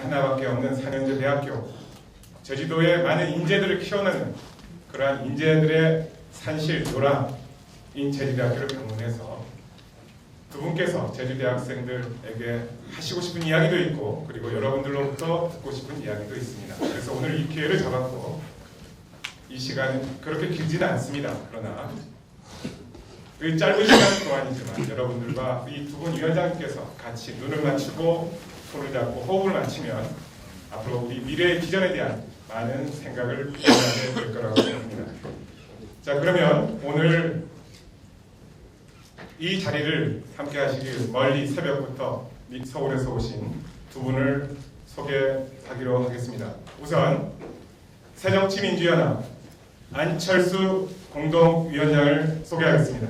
하나밖에 없는 4년제 대학교, 제주도의 많은 인재들을 키워내는 그러한 인재들의 산실, 요람인 제주대학교를 방문해서 두 분께서 제주대 학생들에게 하시고 싶은 이야기도 있고 그리고 여러분들로부터 듣고 싶은 이야기도 있습니다. 그래서 오늘 이 기회를 잡았고 이 시간은 그렇게 길지는 않습니다. 그러나 그 짧은 시간 동안이지만 여러분들과 이 두 분 위원장님께서 같이 눈을 맞추고 손을 잡고 호흡을 맞추면 앞으로 우리 미래의 비전에 대한 많은 생각을 해야 될 거라고 생각합니다. 자, 그러면 오늘 이 자리를 함께 하시길 멀리 새벽부터 서울에서 오신 두 분을 소개하기로 하겠습니다. 우선 새정치민주연합 안철수 공동위원장을 소개하겠습니다.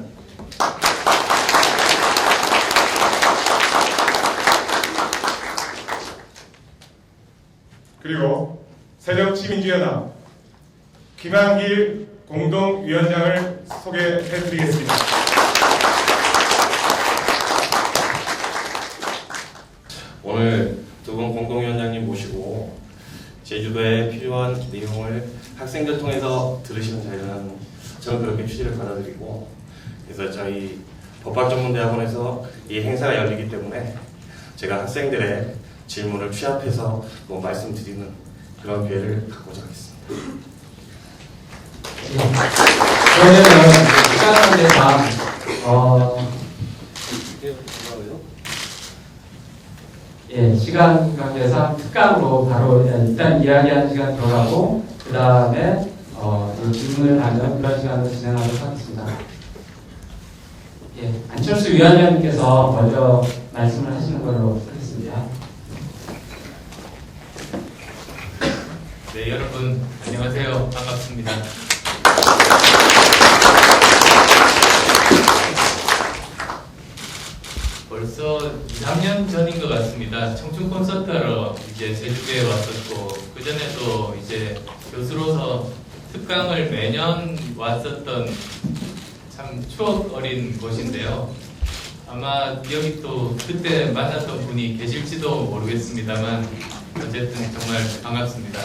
그리고 새정치민주연합 김한길 공동위원장을 소개해드리겠습니다. 오늘 두 분 공동위원장님 모시고 제주도에 필요한 내용을 학생들 통해서 들으시는 자리는 저는 그렇게 취지를 받아들이고, 그래서 저희 법학전문대학원에서 이 행사가 열리기 때문에 제가 학생들의 질문을 취합해서 말씀드리는 그런 기회를 갖고자 하겠습니다. 그러면 시간 관계상 시간 관계상 특강으로 바로 일단 이야기하는 시간 들어가고 그 다음에 질문을 하는 그런 시간으로 진행하도록 하겠습니다. 안철수 위원장님께서 먼저 말씀을 하시는 걸로 하겠습니다. 네, 여러분 안녕하세요. 반갑습니다. 벌써 2, 3년 전인 것 같습니다. 청춘 콘서트하러 이제 제주도에 왔었고, 그 전에도 이제 교수로서 특강을 매년 왔었던 참 추억 어린 곳인데요. 아마 여기 또 그때 만났던 분이 계실지도 모르겠습니다만 어쨌든 정말 반갑습니다.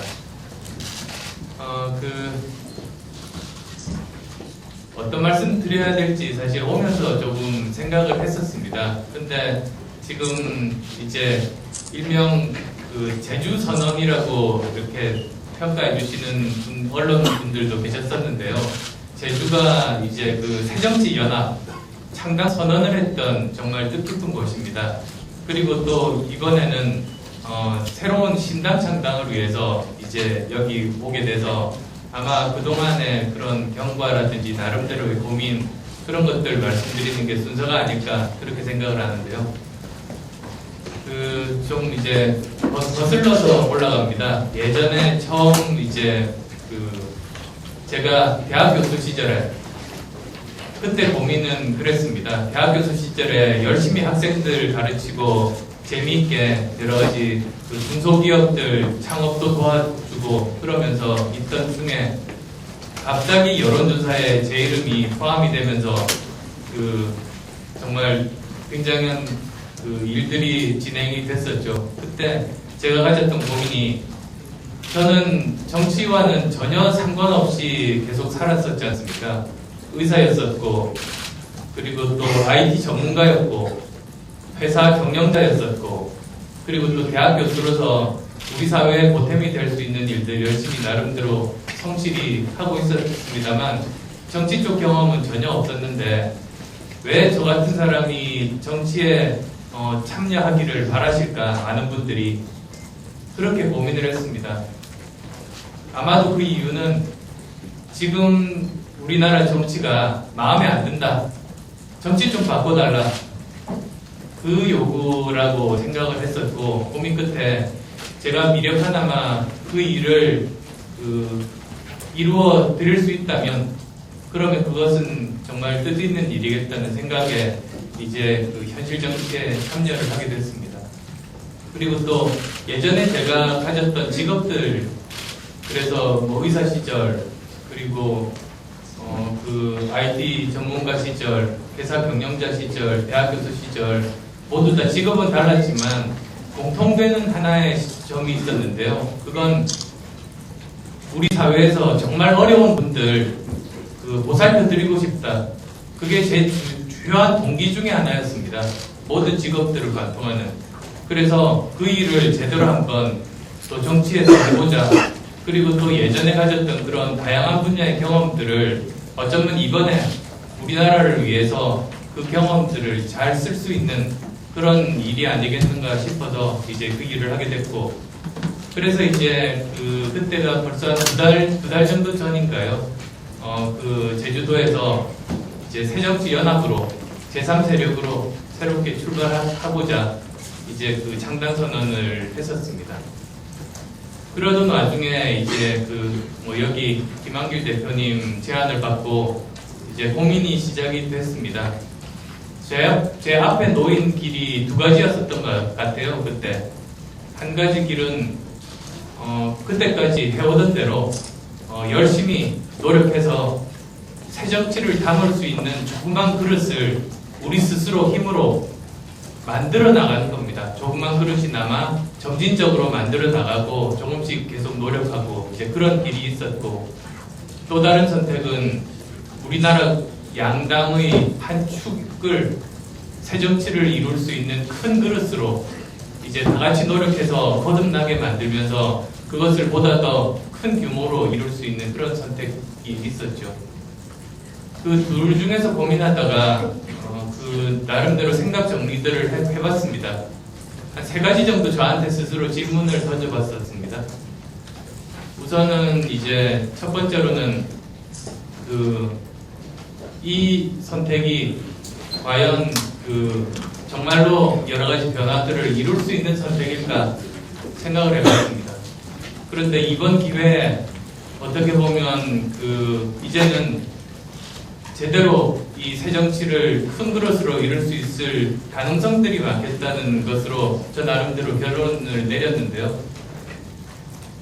어떤 말씀 드려야 될지 사실 오면서 조금 생각을 했었습니다. 근데 지금 이제 일명 그 제주 선언이라고 이렇게 평가해 주시는 언론분들도 계셨었는데요. 제주가 이제 그 새정치연합 창당 선언을 했던 정말 뜻깊은 곳입니다. 그리고 또 이번에는 새로운 신당 창당을 위해서 이제 여기 오게 돼서 아마 그동안의 그런 경과라든지 나름대로의 고민 그런 것들 말씀드리는 게 순서가 아닐까 그렇게 생각을 하는데요. 좀 이제 거슬러서 올라갑니다. 예전에 처음 이제 제가 대학 교수 시절에 그때 고민은 그랬습니다. 대학 교수 시절에 열심히 학생들 가르치고 재미있게 여러 가지 중소기업들 창업도 도와주고 그러면서 있던 중에 갑자기 여론조사에 제 이름이 포함이 되면서 정말 굉장한 일들이 진행이 됐었죠. 그때 제가 가졌던 고민이, 저는 정치와는 전혀 상관없이 계속 살았었지 않습니까? 의사였었고, 그리고 또 IT 전문가였고, 회사 경영자였었고, 그리고 또 대학 교수로서 우리 사회에 보탬이 될 수 있는 일들 열심히 나름대로 성실히 하고 있었습니다만 정치 쪽 경험은 전혀 없었는데 왜 저 같은 사람이 정치에 참여하기를 바라실까 많은 분들이 그렇게 고민을 했습니다. 아마도 그 이유는 지금 우리나라 정치가 마음에 안 든다. 정치 좀 바꿔달라. 그 요구라고 생각을 했었고, 고민 끝에 제가 미력 하나마 그 일을 이루어 드릴 수 있다면 그러면 그것은 정말 뜻있는 일이겠다는 생각에 이제 현실 정치에 참여를 하게 됐습니다. 그리고 또 예전에 제가 가졌던 직업들, 그래서 의사 시절, 그리고 IT 전문가 시절, 회사 경영자 시절, 대학 교수 시절 모두 다 직업은 달랐지만 공통되는 하나의 점이 있었는데요. 그건 우리 사회에서 정말 어려운 분들 보살펴 드리고 싶다. 그게 제 주요한 동기 중에 하나였습니다. 모든 직업들을 관통하는. 그래서 그 일을 제대로 한번 또 정치에서 해보자. 그리고 또 예전에 가졌던 그런 다양한 분야의 경험들을 어쩌면 이번에 우리나라를 위해서 그 경험들을 잘 쓸 수 있는 그런 일이 아니겠는가 싶어서 이제 그 일을 하게 됐고, 그래서 이제 그때가 벌써 두 달 정도 전인가요? 제주도에서 이제 새정치연합으로 제3세력으로 새롭게 출발하고자 이제 창당 선언을 했었습니다. 그러던 와중에 이제 여기 김한길 대표님 제안을 받고 이제 고민이 시작이 됐습니다. 제 앞에 놓인 길이 두 가지였었던 것 같아요. 그때 한 가지 길은 그때까지 해오던 대로 열심히 노력해서 새 정치를 담을 수 있는 조그만 그릇을 우리 스스로 힘으로 만들어 나가는 겁니다. 조그만 그릇이나마 점진적으로 만들어 나가고 조금씩 계속 노력하고 이제 그런 길이 있었고, 또 다른 선택은 우리나라 양당의 한 축을 새 정치를 이룰 수 있는 큰 그릇으로 이제 다 같이 노력해서 거듭나게 만들면서 그것을 보다 더 큰 규모로 이룰 수 있는 그런 선택이 있었죠. 그 둘 중에서 고민하다가 나름대로 생각 정리들을 해봤습니다. 한 3가지 정도 저한테 스스로 질문을 던져봤었습니다. 우선은 이제 첫 번째로는 이 선택이 과연 정말로 여러 가지 변화들을 이룰 수 있는 선택일까 생각을 해봤습니다. 그런데 이번 기회에 어떻게 보면 이제는 제대로 이 새 정치를 큰 그릇으로 이룰 수 있을 가능성들이 많겠다는 것으로 저 나름대로 결론을 내렸는데요.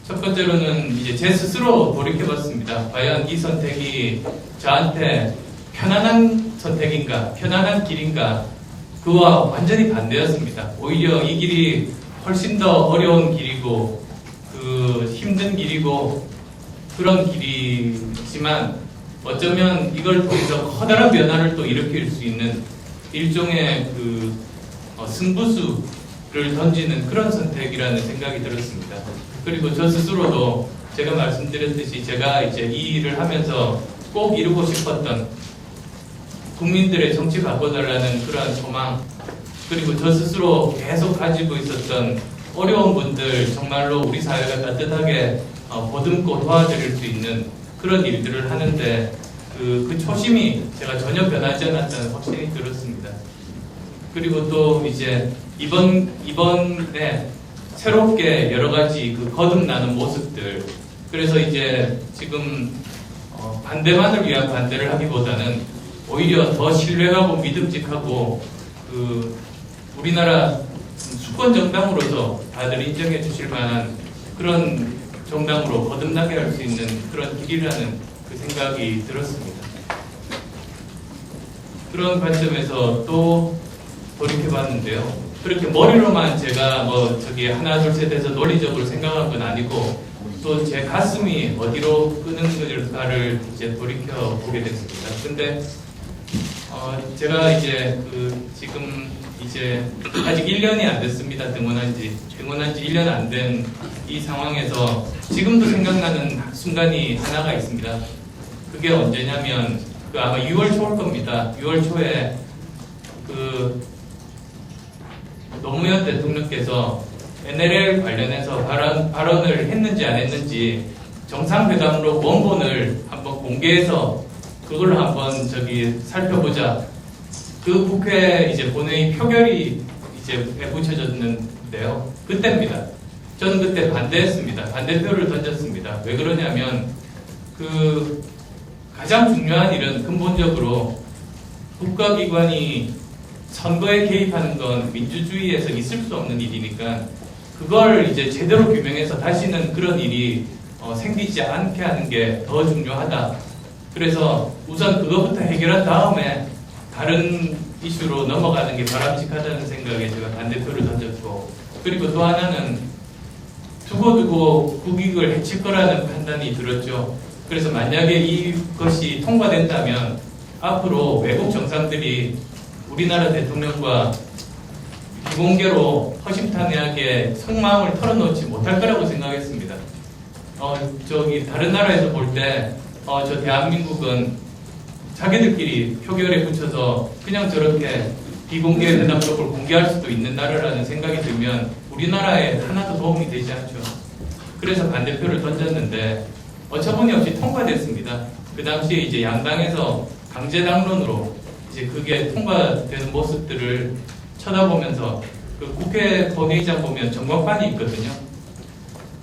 첫 번째로는 이제 제 스스로 돌이켜봤습니다. 과연 이 선택이 저한테 편안한 선택인가, 편안한 길인가, 그와 완전히 반대였습니다. 오히려 이 길이 훨씬 더 어려운 길이고, 힘든 길이고, 그런 길이지만, 어쩌면 이걸 통해서 커다란 변화를 또 일으킬 수 있는 일종의 승부수를 던지는 그런 선택이라는 생각이 들었습니다. 그리고 저 스스로도 제가 말씀드렸듯이 제가 이제 이 일을 하면서 꼭 이루고 싶었던 국민들의 정치 바꿔달라는 그러한 소망, 그리고 저 스스로 계속 가지고 있었던 어려운 분들 정말로 우리 사회가 따뜻하게 보듬고 도와드릴 수 있는 그런 일들을 하는데 그 초심이 제가 전혀 변하지 않았다는 확신이 들었습니다. 그리고 또 이제 이번에 새롭게 여러 가지 거듭나는 모습들, 그래서 이제 지금 반대만을 위한 반대를 하기보다는 오히려 더 신뢰하고 믿음직하고 우리나라 수권 정당으로서 다들 인정해 주실 만한 그런 정당으로 거듭나게 할 수 있는 그런 길이라는 생각이 들었습니다. 그런 관점에서 또 돌이켜봤는데요. 그렇게 머리로만 제가 하나 둘 셋 해서 논리적으로 생각한 건 아니고 또 제 가슴이 어디로 끄는가를 이제 돌이켜 보게 됐습니다. 근데 제가 이제 지금 이제 아직 1년이 안 됐습니다. 등원한 지 1년 안 된 이 상황에서 지금도 생각나는 순간이 하나가 있습니다. 그게 언제냐면 아마 6월 초일 겁니다. 6월 초에 노무현 대통령께서 NLL 관련해서 발언을 했는지 안 했는지 정상회담으로 원본을 한번 공개해서 그걸 한번 살펴보자. 그 국회 이제 본회의 표결이 이제 붙여졌는데요. 그때입니다. 저는 그때 반대했습니다. 반대표를 던졌습니다. 왜 그러냐면 가장 중요한 일은 근본적으로 국가기관이 선거에 개입하는 건 민주주의에서 있을 수 없는 일이니까 그걸 이제 제대로 규명해서 다시는 그런 일이 생기지 않게 하는 게 더 중요하다. 그래서 우선 그것부터 해결한 다음에 다른 이슈로 넘어가는 게 바람직하다는 생각에 제가 반대표를 던졌고, 그리고 또 하나는 두고두고 국익을 해칠 거라는 판단이 들었죠. 그래서 만약에 이것이 통과된다면 앞으로 외국 정상들이 우리나라 대통령과 비공개로 허심탄회하게 속마음을 털어놓지 못할 거라고 생각했습니다. 다른 나라에서 볼 때, 저 대한민국은 자기들끼리 표결에 붙여서 그냥 저렇게 비공개 대답록을 공개할 수도 있는 나라라는 생각이 들면 우리나라에 하나도 도움이 되지 않죠. 그래서 반대표를 던졌는데 어처구니 없이 통과됐습니다. 그 당시에 이제 양당에서 강제 당론으로 이제 그게 통과되는 모습들을 쳐다보면서 그 국회 본회의장 보면 전광판이 있거든요.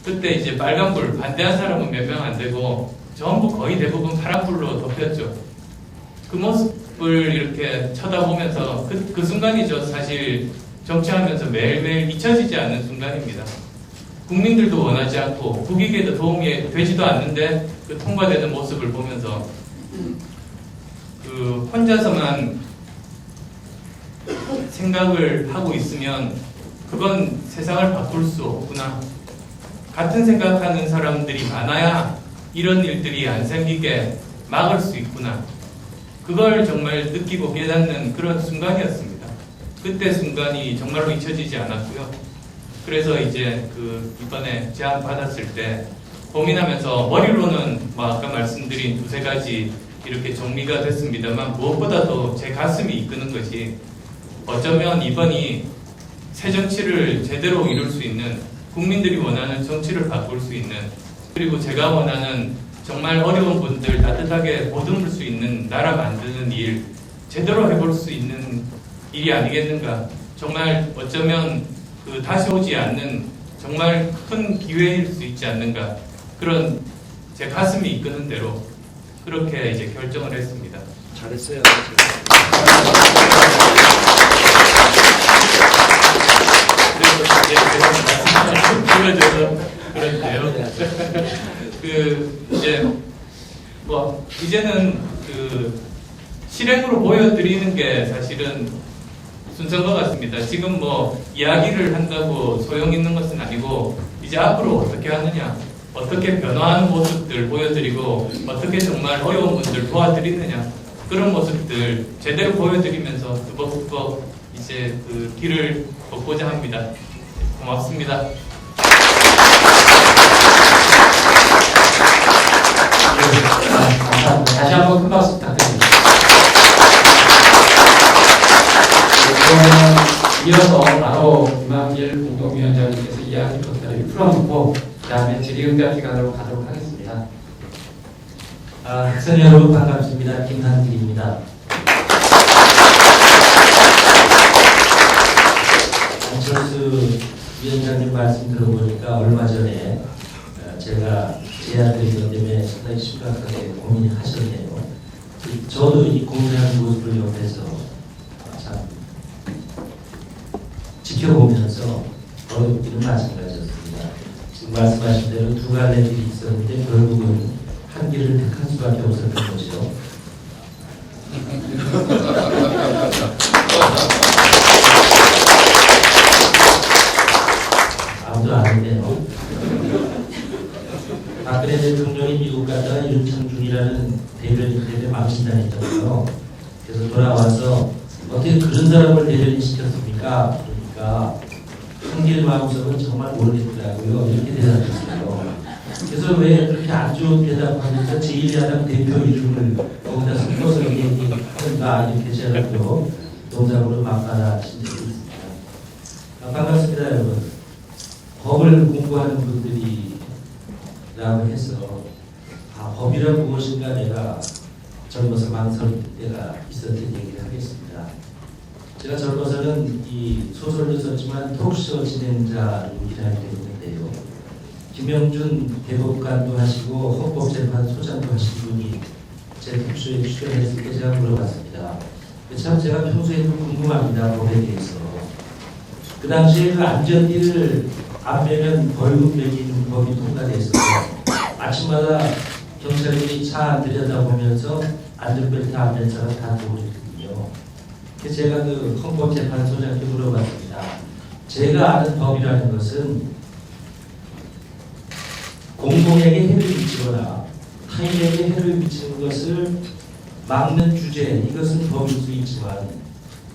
그때 이제 빨간불 반대한 사람은 몇 명 안 되고 전부 거의 대부분 파란불로 덮였죠. 그 모습을 이렇게 쳐다보면서 그 순간이죠. 사실 정치하면서 매일매일 잊혀지지 않는 순간입니다. 국민들도 원하지 않고 국익에도 도움이 되지도 않는데 그 통과되는 모습을 보면서 그 혼자서만 생각을 하고 있으면 그건 세상을 바꿀 수 없구나. 같은 생각하는 사람들이 많아야 이런 일들이 안 생기게 막을 수 있구나. 그걸 정말 느끼고 깨닫는 그런 순간이었습니다. 그때 순간이 정말로 잊혀지지 않았고요. 그래서 이제 이번에 제안 받았을 때 고민하면서 머리로는 아까 말씀드린 두세 가지 이렇게 정리가 됐습니다만 무엇보다도 제 가슴이 이끄는 것이 어쩌면 이번이 새 정치를 제대로 이룰 수 있는 국민들이 원하는 정치를 바꿀 수 있는 그리고 제가 원하는 정말 어려운 분들 따뜻하게 보듬을 수 있는 나라 만드는 일 제대로 해볼 수 있는 일이 아니겠는가. 정말 어쩌면 다시 오지 않는 정말 큰 기회일 수 있지 않는가. 그런 제 가슴이 이끄는 대로 그렇게 이제 결정을 했습니다. 잘했어요. 그래서 이제 제가 말씀을 드려줘서 그런데요. 이제는 실행으로 보여드리는 게 사실은 순서인 것 같습니다. 지금 이야기를 한다고 소용 있는 것은 아니고 이제 앞으로 어떻게 하느냐, 어떻게 변화하는 모습들 보여드리고 어떻게 정말 어려운 분들 도와드리느냐 그런 모습들 제대로 보여드리면서 뚜벅뚜벅 이제 길을 걷고자 합니다. 고맙습니다. 감사합니다. 다시 한번 큰 박수 부탁드립니다. 이어서 바로 김한길 공동위원장님께서 이야기 것들을 풀어놓고 그 다음에 질의응답 시간으로 가도록 하겠습니다. 학생 여러분 반갑습니다. 김한길입니다. 안철수 위원장님 말씀 들어보니까 얼마 전에 제가 제안드린 것 때문에 상당히 심각하게 고민하셨네요. 저도 이 고민하는 모습을 옆에서 참 지켜보면서 어렵기는 마찬가지였습니다. 지금 말씀하신 대로 두 갈래 길이 있었는데 결국은 한 길을 택한 수밖에 없었던 거죠. 아무도 아는데요. 박근혜 대통령이 미국 갔다가 윤창중이라는 대변인 때문에 망신당했잖아요. 그래서 돌아와서 어떻게 그런 사람을 대변인 시켰습니까? 그러니까 한길 마음속은 정말 모르겠더라고요. 이렇게 대답했어요. 그래서 왜 그렇게 안 좋은 대답하면서 제1야당 대표 이름을 거기다 섞어서 얘기하는가 이렇게 제가 또 농담으로 맞받아친 적이 있습니다. 반갑습니다 여러분. 법을 공부하는 분들이라고 해서 법이란 무엇인가 내가 젊어서 망설일 때가 있었던 얘기를 하겠습니다. 제가 젊어서는 이 소설도 썼지만 톡쇼 진행자로 일하게 됐는데요. 김영준 대법관도 하시고 헌법재판소장도 하신 분이 제 톡쇼에 출연했을 때 제가 물어봤습니다. 참 제가 평소에도 궁금합니다. 법에 대해서. 그 당시에 그 안전띠를 안 매면 벌금 매기는 법이 통과됐어요. 아침마다 경찰들이 차 들여다보면서 안전벨트 안 맨 사람 다 들어오거든요. 그래서 제가 그 헌법재판소장께 물어봤습니다. 제가 아는 법이라는 것은 공공에게 해를 미치거나 타인에게 해를 미치는 것을 막는 주제, 이것은 법일 수 있지만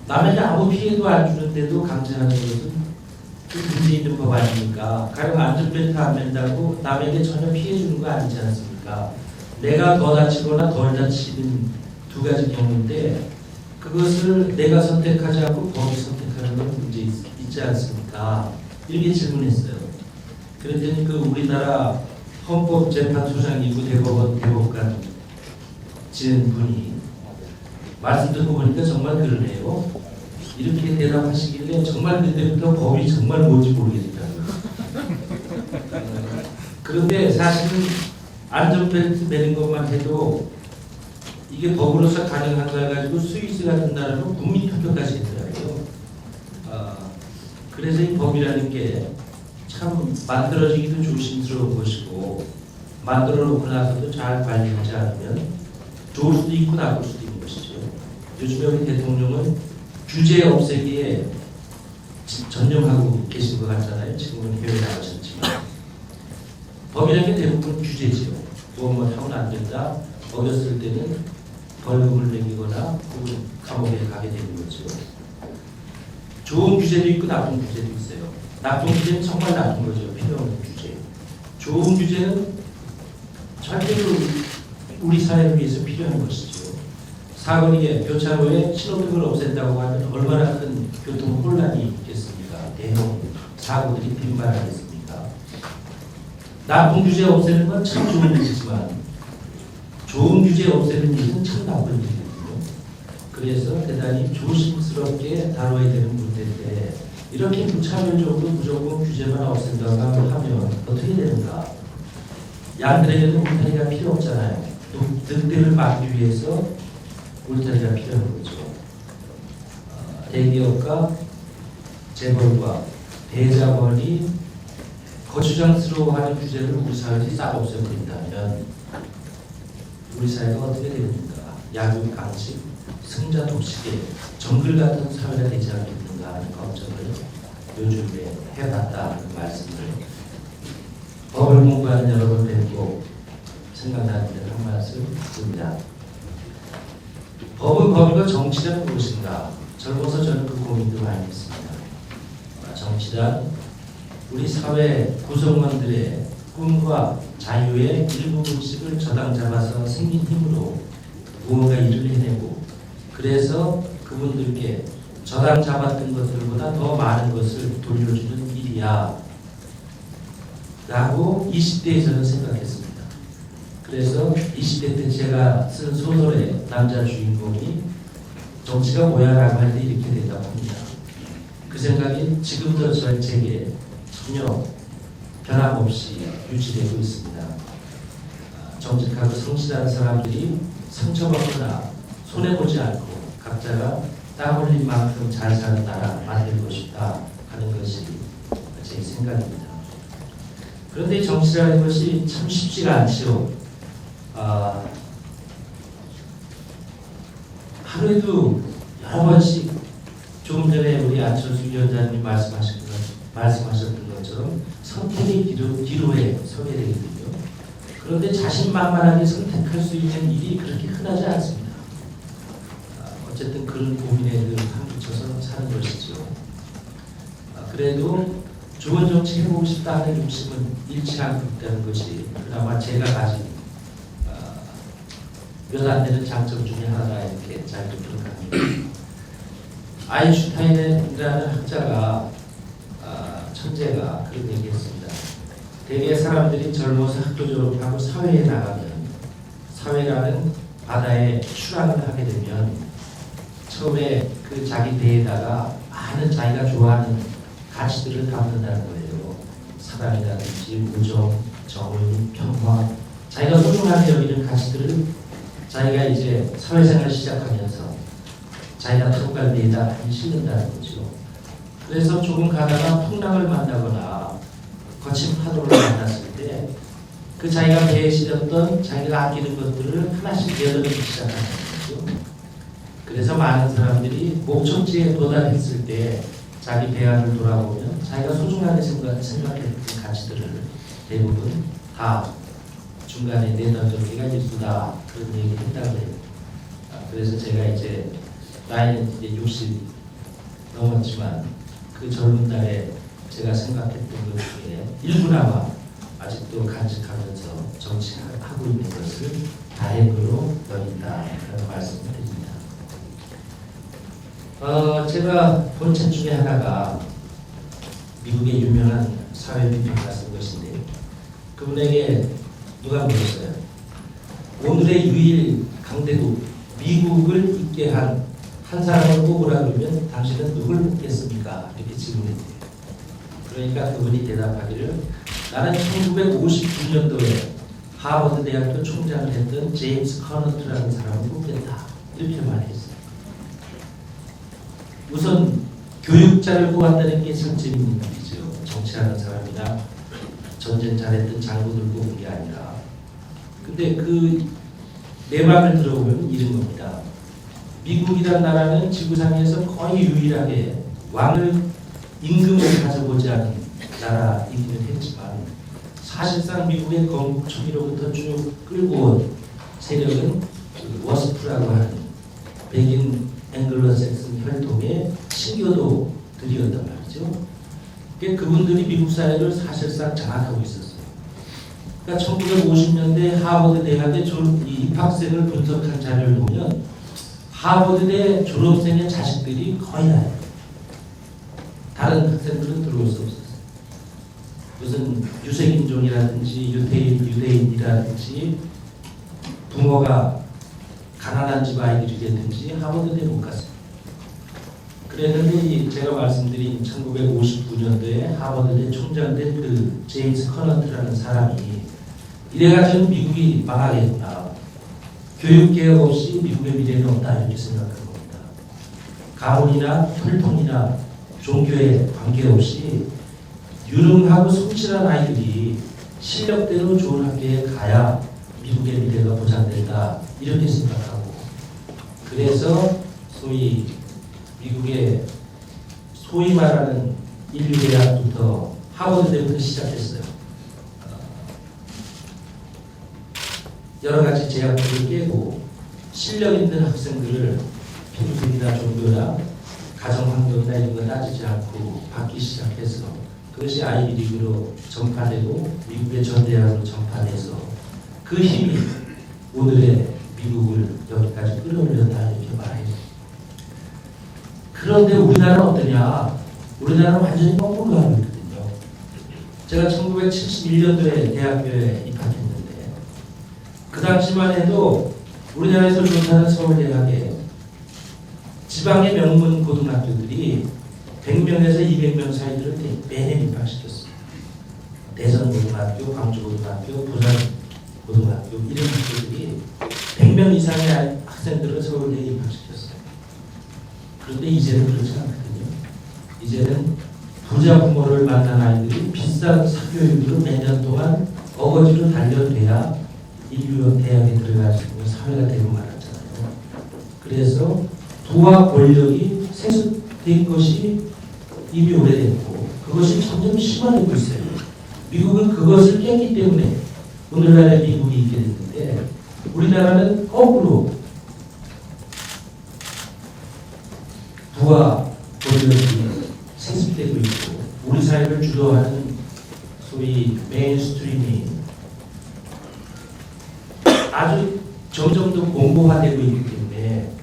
남에게 아무 피해도 안 주는데도 강제하는 것은 그 문제 있는 법 아닙니까? 가령 안전벨트 안 맨다고 남에게 전혀 피해 주는 거 아니지 않습니까? 내가 더 다치거나 덜 다치는 두 가지 경우인데 그것을 내가 선택하지 않고 법이 선택하는 건 문제 있지 않습니까? 이렇게 질문했어요. 그랬더니 그 우리나라 헌법재판소장이고 대법원 대법관 지은 분이 말씀 듣고 보니까 정말 그러네요. 이렇게 대답하시길래 정말 그때부터 법이 정말 뭔지 모르겠더라고요. 그런데 사실은 안전벨트 매는 것만 해도 이게 법으로서 가능한가 가지고 스위스 같은 나라로 국민투표까지 했더라고요. 그래서 이 법이라는 게 참 만들어지기도 조심스러운 것이고 만들어 놓고 나서도 잘 관리하지 않으면 좋을 수도 있고 나쁠 수도 있는 것이죠. 요즘에 우리 대통령은 규제 없애기에 전념하고 계신 것 같잖아요. 지금은 해외에 나가셨지만 법이라는 게 대부분 규제지요. 뭐 하면 안 된다. 어렸을 때는 벌금을 매기거나 혹은 감옥에 가게 되는 거죠. 좋은 규제도 있고 나쁜 규제도 있어요. 나쁜 규제는 정말 나쁜 거죠. 필요 없는 규제. 좋은 규제는 절대로 우리 사회를 위해서 필요한 것이죠. 사거리에 교차로에 신호등을 없앤다고 하면 얼마나 큰 교통 혼란이 있겠습니까? 대형 사고들이 빈발하겠습니까? 나쁜 규제 없애는 건 참 좋은 일이지만 좋은 규제 없애는 일은 참 나쁜 일이거든요. 그래서 대단히 조심스럽게 다뤄야 되는 문제인데 이렇게 무차별적으로 무조건 규제만 없앤다고 하면 어떻게 되는가? 양들에게는 울타리가 필요 없잖아요. 늑대를 막기 위해서 울타리가 필요한 거죠. 대기업과 재벌과 대자본이 거추장스러워하는 규제를 우리 사회에서 싹 없애버린다면 우리 사회가 어떻게 되는가? 야구 강식, 승자 독식의 정글 같은 사회가 되지 않겠는가 하는 걱정을 요즘에 해봤다는 말씀을 법을 공부하는 여러분 뵙고 생각나는 대로 한 말씀 드립니다. 법은 법이고 정치란 무엇인가? 젊어서 저는 그 고민도 많이 했습니다. 정치란 우리 사회 구성원들의 꿈과 자유의 일부분씩을 저당 잡아서 생긴 힘으로 무언가 일을 해내고 그래서 그분들께 저당 잡았던 것들보다 더 많은 것을 돌려주는 일이야 라고 20대에 저는 생각했습니다. 그래서 20대 때 제가 쓴 소설의 남자 주인공이 정치가 뭐야 라고 할 때 이렇게 대답 합니다. 그 생각이 지금도 제게 전혀 변함없이 유지되고 있습니다. 정직하고 성실한 사람들이 상처받거나 손해보지 않고 각자가 땀 흘린 만큼 잘 사는 나라 만들고 싶다 하는 것이 제 생각입니다. 그런데 정치라는 것이 참 쉽지가 않죠. 하루에도 여러 번씩 조금 전에 우리 안철수 위원장님 말씀하셨던 것처럼 선택의 기로에 서게 되거든요. 그런데 자신만만하게 선택할 수 있는 일이 그렇게 흔하지 않습니다. 어쨌든 그런 고민에 늘 한붙여서 사는 것이죠. 그래도 좋은 정치 해보고 싶다 하는 욕심은 잃지 않고 있다는 것이 그나마 제가 가진 몇 안 되는 장점 중에 하나 이렇게 잘 평가합니다. 아인슈타인이라는 학자가 천재가 그런 얘기했습니다. 대개 사람들이 젊어서 학교 졸업하고 사회에 나가면 사회라는 바다에 출항을 하게 되면 처음에 그 자기 배에다가 많은 자기가 좋아하는 가치들을 담는다는 거예요. 사랑이라든지 우정, 정의, 평화 자기가 소중하게 여기는 가치들을 자기가 이제 사회생활을 시작하면서 자기가 타고 갈 배에다 많이 실는다는 거죠. 그래서 조금 가다가 풍랑을 만나거나 거친 파도를 만났을 때 그 자기가 배에 실었던 자기가 아끼는 것들을 하나씩 내려놓기 시작하는 거죠. 그래서 많은 사람들이 목적지에 도달했을 때 자기 배안을 돌아보면 자기가 소중하게 생각했던 가치들을 대부분 다 중간에 내던져 기가 있다 그런 얘기를 했다고 해요. 그래서 제가 이제 나이는 이제 60 넘었지만 그 젊은 날에 제가 생각했던 것 중에 일부나마 아직도 간직하면서 정치하고 있는 것을 다행으로 여긴다라는 말씀을 드립니다. 제가 본 책 중에 하나가 미국의 유명한 사회비평가 쓴 것인데 그분에게 누가 물었어요. 오늘의 유일 강대국 미국을 있게 한 사람을 꼽으라 그러면 당신은 누굴 뽑겠습니까? 이렇게 질문했대요. 그러니까 그분이 대답하기를 나는 1959년도에 하버드 대학교 총장을 했던 제임스 커너트라는 사람을 뽑겠다. 이렇게 말했어요. 우선 교육자를 뽑았다는 게 실질인 일이죠. 정치하는 사람이나 전쟁 잘했던 장군을 뽑은 게 아니라. 근데 그 내막을 들어보면 이런 겁니다. 미국이란 나라는 지구상에서 거의 유일하게 왕을 임금을 가져보지 않은 나라이기는 했지만 사실상 미국의 건국 초기로부터 쭉 끌고 온 세력은 워스프라고 하는 백인 앵글로색슨 혈통의 신교도들이었단 말이죠. 그분들이 미국 사회를 사실상 장악하고 있었어요. 그러니까 1950년대 하버드 대학의 입학생을 분석한 자료를 보면 하버드대 졸업생의 자식들이 거의 다예요. 다른 학생들은 들어올 수 없었어요. 무슨 유색인종이라든지 유대인이라든지 부모가 가난한 집 아이들이라든지 하버드대 못 갔어요. 그랬는데 제가 말씀드린 1959년도에 하버드대 총장 된 그 제임스 커너트라는 사람이 이래가지고 미국이 망하겠구나. 교육개혁 없이 미국의 미래는 없다 이렇게 생각한 겁니다. 가문이나 혈통이나 종교에 관계없이 유능하고 성실한 아이들이 실력대로 좋은 학교에 가야 미국의 미래가 보장된다 이렇게 생각하고 그래서 소위 미국의 소위 말하는 인류대학부터 하버드대부터 시작했어요. 여러 가지 제약들을 깨고 실력 있는 학생들을贫富이나 종교나 가정 환경이나 이런 거 따지지 않고 받기 시작해서 그것이 아이비리그로 전파되고 미국의 전 대학으로 전파돼서 그 힘이 오늘의 미국을 여기까지 끌어올렸다 이렇게 말해요. 그런데 우리나라는 어떠냐? 우리나라는 완전히 거꾸로 가고 있거든요. 제가 1971년도에 대학교에 입학했는데 그 당시만 해도 우리나라에서 좋다는 서울대학에 지방의 명문 고등학교들이 100명에서 200명 사이들을 매년 입학시켰어요. 대전고등학교, 광주고등학교, 부산고등학교 이런 학교들이 100명 이상의 학생들을 서울대에 입학시켰어요. 그런데 이제는 그렇지 않거든요. 이제는 부자 부모를 만난 아이들이 비싼 사교육으로 매년 동안 어거지로 단련돼야 인류 대학에 들어갈 수 있는 사회가 되고 말았잖아요. 그래서 부와 권력이 세습된 것이 이미 오래됐고 그것이 점점 심화되고 있어요. 미국은 그것을 깼기 때문에 오늘날의 미국이 있게 됐는데 우리나라는 거꾸로 부와 권력이 세습되고 있고 우리 사회를 주도하는 소위 메인스트림이 아주 점점 더 공고화되고 있기 때문에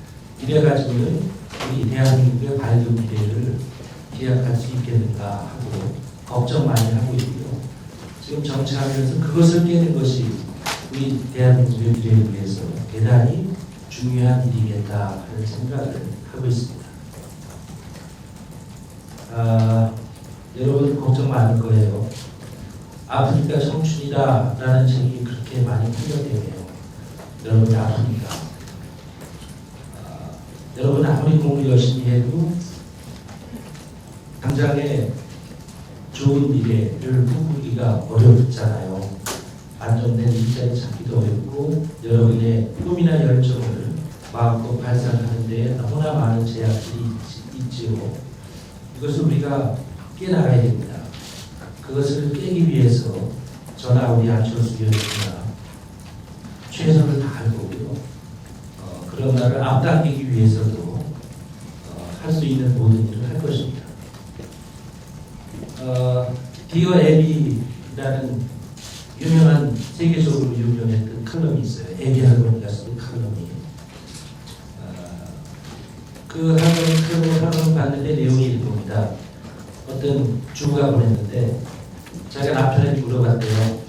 이래가지고는 우리 대한민국의 밝은 미래를 기약할 수 있겠는가 하고 걱정 많이 하고 있고요. 지금 정치하면서 그것을 깨는 것이 우리 대한민국의 미래를 위해서 대단히 중요한 일이겠다 하는 생각을 하고 있습니다. 여러분 걱정 많을 거예요. 아프리카 청춘이다라는 책이 그렇게 많이 풀려대네요. 여러분이 아프니까. 여러분 아무리 공부 열심히 해도 당장에 좋은 미래를 꿈꾸기가 어렵잖아요. 안정된 일자리 찾기도 어렵고 여러분의 꿈이나 열정을 마음껏 발산하는 데 너무나 많은 제약들이 있지요. 이것을 우리가 깨나가야 됩니다. 그것을 깨기 위해서 저나 우리 안철수 의원님이나 최선을 다할 거고요. 그런 날을 앞당기기 위해서도 할 수 있는 모든 일을 할 것입니다. 디어 에비라는 유명한 세계적으로 유명했던 칼럼이 있어요. 에비 할머니가 쓴 칼럼이. 그 칼럼을 봤는데 내용이 이겁니다. 어떤 주부가 보냈는데 자기가 남편에게 물어봤대요.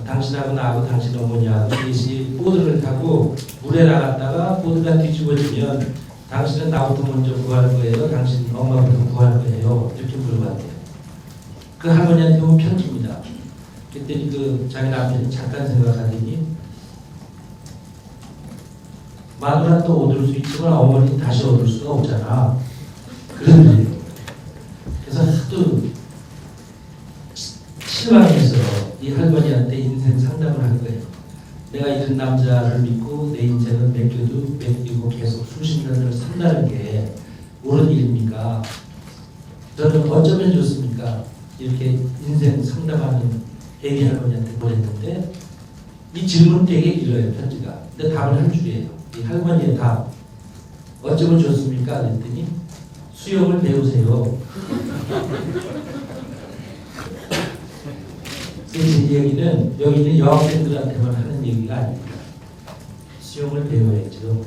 당신하고 나하고 당신 어머니하고 셋이 보드를 타고 물에 나갔다가 보드가 뒤집어지면 당신은 나부터 먼저 구할 거예요? 당신 엄마부터 구할 거예요? 이렇게 물어봤대요. 그 할머니한테 온 편지입니다. 그랬더니 그 자기 남편이 잠깐 생각하더니 마누라 또 얻을 수 있지만 어머니는 다시 얻을 수가 없잖아. 그런 거예요. 그래서 하도 실망해서 이 할머니한테 인생 상담을 한 거예요. 내가 이런 남자를 믿고 내 인생을 맡기고 계속 수십 년을 산다는 게 옳은 일입니까? 저는 어쩌면 좋습니까? 이렇게 인생 상담하는 애기 할머니한테 보냈는데 이 질문 되게 길어요, 편지가. 근데 답을 한 줄이에요. 이 할머니의 답. 어쩌면 좋습니까? 그랬더니 수영을 배우세요. 이 얘기는 여기 있는 여학생들한테만 하는 얘기가 아닙니다. 수영을 배워야죠.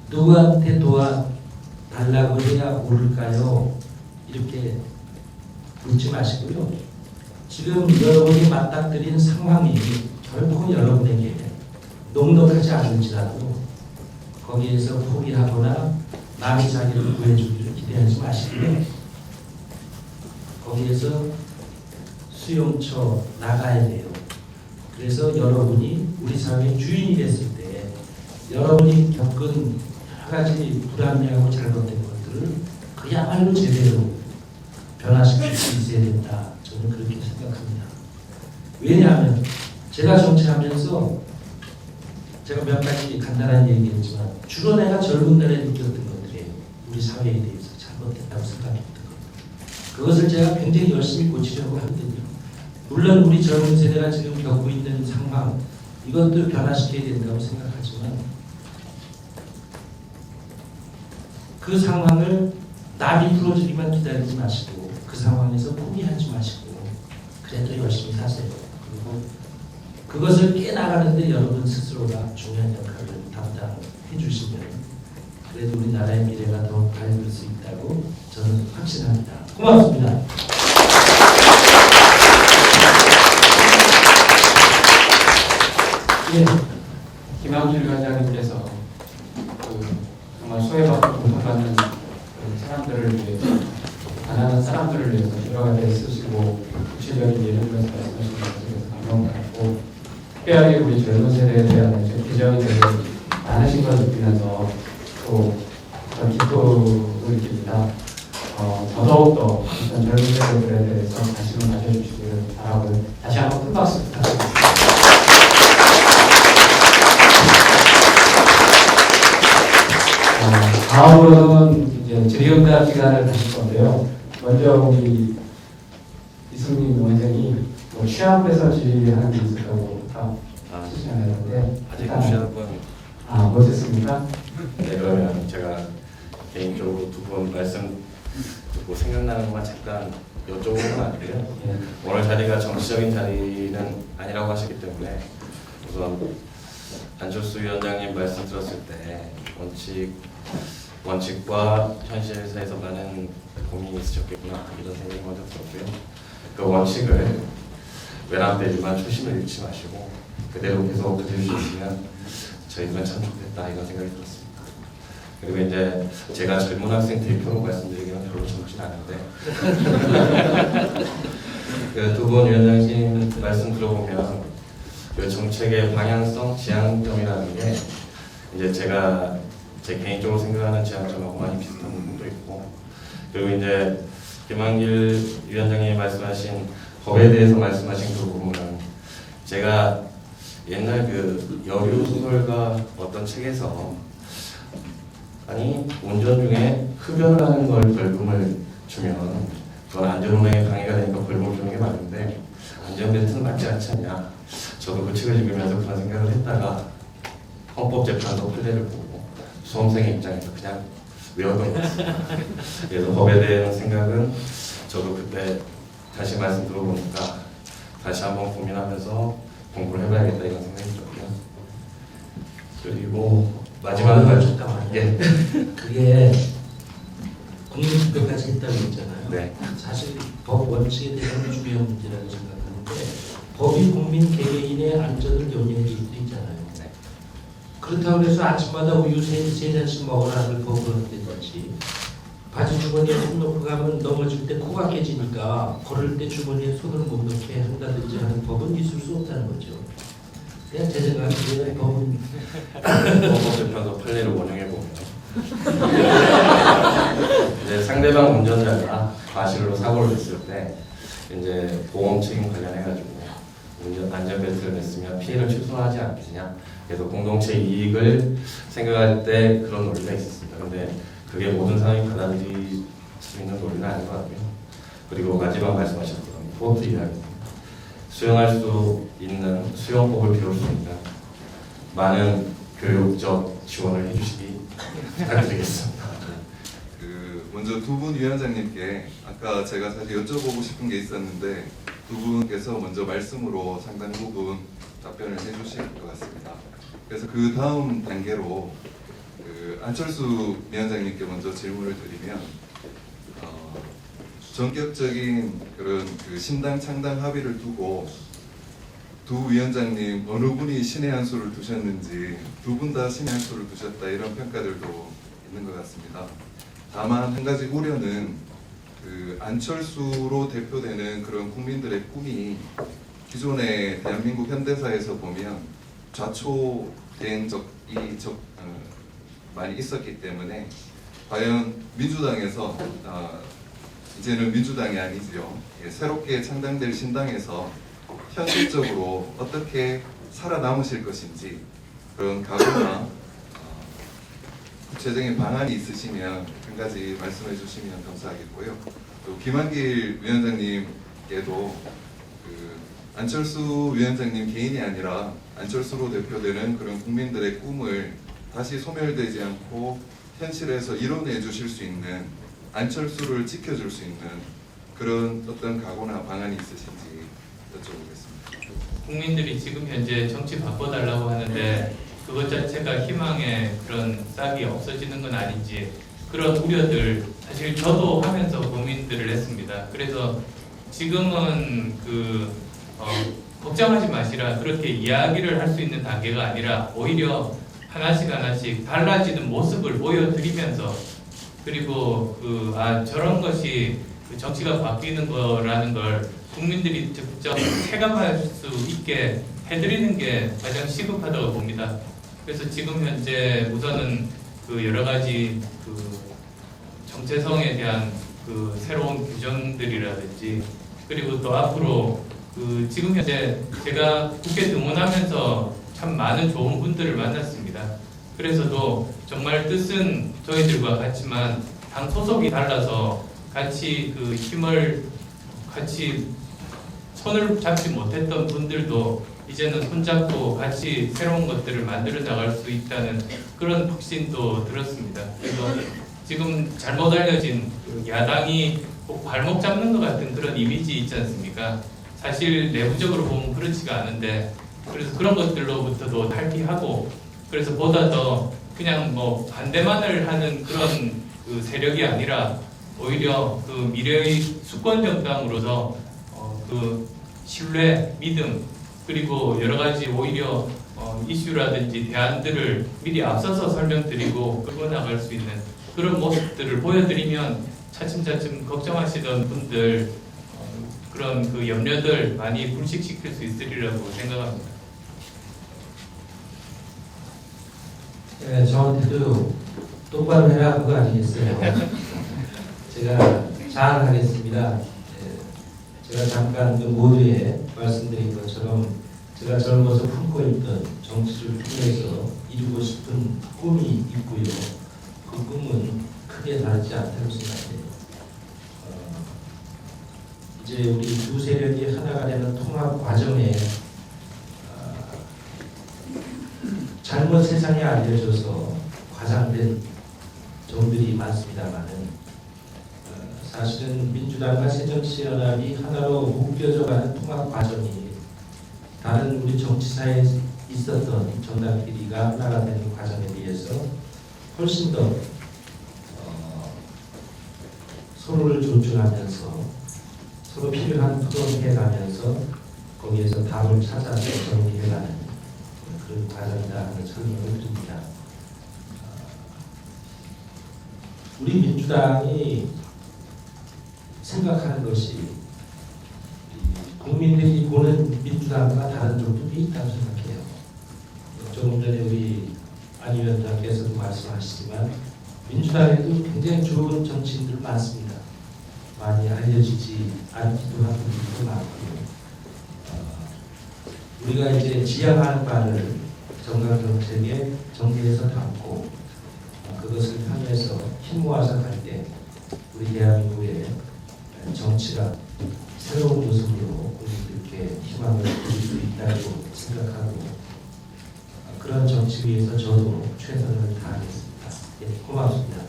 누구한테 도와달라고 해야 오를까요? 이렇게 묻지 마시고요. 지금 여러분이 맞닥뜨린 상황이 결코 여러분에게 녹록하지 않을지라도 거기에서 포기하거나 남이 자기를 구해주기를 기대하지 마시고요. 거기에서 수용쳐 나가야 돼요. 그래서 여러분이 우리 사회의 주인이 됐을 때 여러분이 겪은 여러 가지 불합리하고 잘못된 것들을 그야말로 제대로 변화시킬 수 있어야 된다. 저는 그렇게 생각합니다. 왜냐하면 제가 정치하면서 제가 몇 가지 간단한 얘기했지만 주로 내가 젊은 날에 느꼈던 것들이 우리 사회에 대해서 잘못됐다고 생각했던 것. 그것을 제가 굉장히 열심히 고치려고 하거든요. 물론 우리 젊은 세대가 지금 겪고 있는 상황 이것도 변화시켜야 된다고 생각하지만 그 상황을 남이 풀어주기만 기다리지 마시고 그 상황에서 포기하지 마시고 그래도 열심히 사세요. 그리고 그것을 깨나가는데 여러분 스스로가 중요한 역할을 담당해 주시면 그래도 우리나라의 미래가 더 밝을 수 있다고 저는 확신합니다. 고맙습니다. 예, 김한길 위원장님께서 정말 소외받고 고통받는 사람들을 위해서, 가난한 사람들을 위해서 여러 가지 쓰시고 구체적인 예를 들어서 말씀하시는 것에 감동받고 특별하게 우리 젊은 세대에 대한 개정이 되게 많으신 걸 느끼면서 또 기쁨을 느낍니다. 더더욱더 젊은 세대들에 대해서 관심을 가져주시기를 바라고 다시 한번 큰 박수 부탁드립니다. 다음으로는 이제 질의응답 시간을 가질 건데요. 먼저 우리 이승민 원장이 취합해서 질의하는 게 있었다고 추진하는데 아직 취합은 못했습니까? 네, 그러면 제가 개인적으로 두 분 말씀 듣고 생각나는 것만 잠깐 여쭤보면 안 돼요? 예. 오늘 자리가 정치적인 자리는 아니라고 하시기 때문에 우선 안철수 위원장님 말씀 들었을 때 원칙과 현실에서 많은 고민이 있으셨겠구나 이런 생각이 먼저 들었고요. 그 원칙을 외람 빼지만 초심을 잃지 마시고 그대로 계속 그대로주시면 저희들은 참 좋겠다 이런 생각이 들었습니다. 그리고 이제 제가 젊은 학생 대표로 말씀드리기는 별로 젊진 않은데 그 두 분 위원장님 말씀 들어보면 그 정책의 방향성, 지향점이라는 게 이제 제가 제 개인적으로 생각하는 지향점하고 많이 비슷한 부분도 있고 그리고 이제 김한길 위원장님이 말씀하신 법에 대해서 말씀하신 그 부분은 제가 옛날 그 여류 소설가 어떤 책에서 아니 운전 중에 흡연을 하는 걸 벌금을 주면 그건 안전운행에 방해가 되니까 벌금을 주는 게 맞는데 안전벨트는 맞지 않지 않냐. 저도 그 책을 읽으면서 그런 생각을 했다가 헌법재판소 판례를 보고 수험생의 입장에서 그냥 외웠던 것 같습니다. 그래서 법에 대한 생각은 저도 그때 다시 말씀 들어보니까 다시 한번 고민하면서 공부를 해봐야겠다 이런 생각이 들었고요. 그리고 마지막으로 잠깐만요. 예. 그게 국민투표까지 했다고 했잖아요. 네. 사실 법 원칙에 대한 중요한 문제라고 생각하는데 법이 국민 개개인의 안전을 연연해 줄 수 있잖아요. 네. 그렇다고 해서 아침마다 우유 세 잔씩 먹으라는 법을 한다든지 바지 주머니에 손 넣고 가면 넘어질 때 코가 깨지니까 걸을 때 주머니에 손을 못 넣게 한다든지 하는 법은 있을 수 없다는 거죠. 그냥 제 생각에 법은 헌법재판소 판례를 원용해 보면 이제 상대방 운전자가 과실로 사고를 냈을 때 이제 보험 책임 관련해가지고 운전 안전벨트를 냈으면 피해를 최소화하지 않겠냐. 그래서 공동체 이익을 생각할 때 그런 논리가 있었습니다. 근데 그게 모든 사람이 받아들일 수 있는 논리는 아닌 것 같고요. 그리고 마지막 말씀하셨던 포트 이야기. 수용할 수 있는 수용법을 배울 수 있는 많은 교육적 지원을 해주시기 부탁드리겠습니다. 먼저 두 분 위원장님께 아까 제가 사실 여쭤보고 싶은 게 있었는데 두 분께서 먼저 말씀으로 상당 부분 답변을 해주실 것 같습니다. 그래서 그 다음 단계로 안철수 위원장님께 먼저 질문을 드리면 전격적인 그런 신당 창당 합의를 두고 두 위원장님 어느 분이 신의 한 수를 두셨는지 두 분 다 신의 한 수를 두셨다 이런 평가들도 있는 것 같습니다. 다만 한 가지 우려는 안철수로 대표되는 그런 국민들의 꿈이 기존의 대한민국 현대사에서 보면 좌초된 적이 많이 있었기 때문에 과연 민주당에서 이제는 민주당이 아니죠. 새롭게 창당될 신당에서 현실적으로 어떻게 살아남으실 것인지 그런 각오나 구체적인 방안이 있으시면 한 가지 말씀해 주시면 감사하겠고요. 또 김한길 위원장님께도 안철수 위원장님 개인이 아니라 안철수로 대표되는 그런 국민들의 꿈을 다시 소멸되지 않고 현실에서 이뤄내 주실 수 있는 안철수를 지켜줄 수 있는 그런 어떤 각오나 방안이 있으신지 여쭤보겠습니다. 국민들이 지금 현재 정치 바꿔달라고 하는데 그것 자체가 희망의 그런 싹이 없어지는 건 아닌지 그런 우려들 사실 저도 하면서 고민들을 했습니다. 그래서 지금은 걱정하지 마시라 그렇게 이야기를 할 수 있는 단계가 아니라 오히려 하나씩 달라지는 모습을 보여드리면서 그리고 저런 것이 정치가 바뀌는 거라는 걸 국민들이 직접 체감할 수 있게 해드리는 게 가장 시급하다고 봅니다. 그래서 지금 현재 우선은 여러 가지 정체성에 대한 새로운 규정들이라든지 그리고 또 앞으로 지금 현재 제가 국회 등원하면서 참 많은 좋은 분들을 만났습니다. 그래서도 정말 뜻은 저희들과 같지만 당 소속이 달라서 같이 힘을 같이 손을 잡지 못했던 분들도 이제는 손잡고 같이 새로운 것들을 만들어 나갈 수 있다는 그런 확신도 들었습니다. 그래서 지금 잘못 알려진 야당이 꼭 발목 잡는 것 같은 그런 이미지 있지 않습니까? 사실 내부적으로 보면 그렇지가 않은데 그래서 그런 것들로부터도 탈피하고 그래서 보다 더 그냥 반대만을 하는 그런 세력이 아니라 오히려 미래의 수권 정당으로서 신뢰, 믿음 그리고 여러 가지 오히려 이슈라든지 대안들을 미리 앞서서 설명드리고 끌고 나갈 수 있는 그런 모습들을 보여드리면 차츰차츰 걱정하시던 분들 그런 염려들 많이 불식시킬 수 있으리라고 생각합니다. 네, 저한테도 똑바로 해라 그거 아니겠어요? 제가 잘하겠습니다. 제가 잠깐 모두에 말씀드린 것처럼 제가 젊어서 품고 있던 정치를 통해서 이루고 싶은 꿈이 있고요. 그 꿈은 크게 다르지 않다고 생각해요. 이제 우리 두 세력이 하나가 되는 통합 과정에 잘못 세상에 알려져서 과장된 점들이 많습니다만은 사실은 민주당과 새정치연합이 하나로 묶여져가는 통합 과정이 다른 우리 정치사에 있었던 정당끼리가 하나가 되는 과정에 비해서 훨씬 더 서로를 존중하면서 서로 필요한 토론해가면서 거기에서 답을 찾아서 정리해가는 그런 과정이다 하는 설명을 드립니다. 우리 민주당이 생각하는 것이 국민들이 보는 민주당과 다른 점도 있다고 생각해요. 조금 전에 우리 안 위원장께서도 말씀하시지만 민주당에도 굉장히 좋은 정치인들 많습니다. 많이 알려지지 않기도 하고 분들도 많고요. 우리가 이제 지향하는 바를 정강 정책에 정리해서 담고 그것을 향해서 힘 모아서 갈 때 우리 대한민국의 정치가 새로운 모습으로 국민들께 희망을 드릴 수 있다고 생각하고 그런 정치 위해서 저도 최선을 다하겠습니다. 예, 고맙습니다.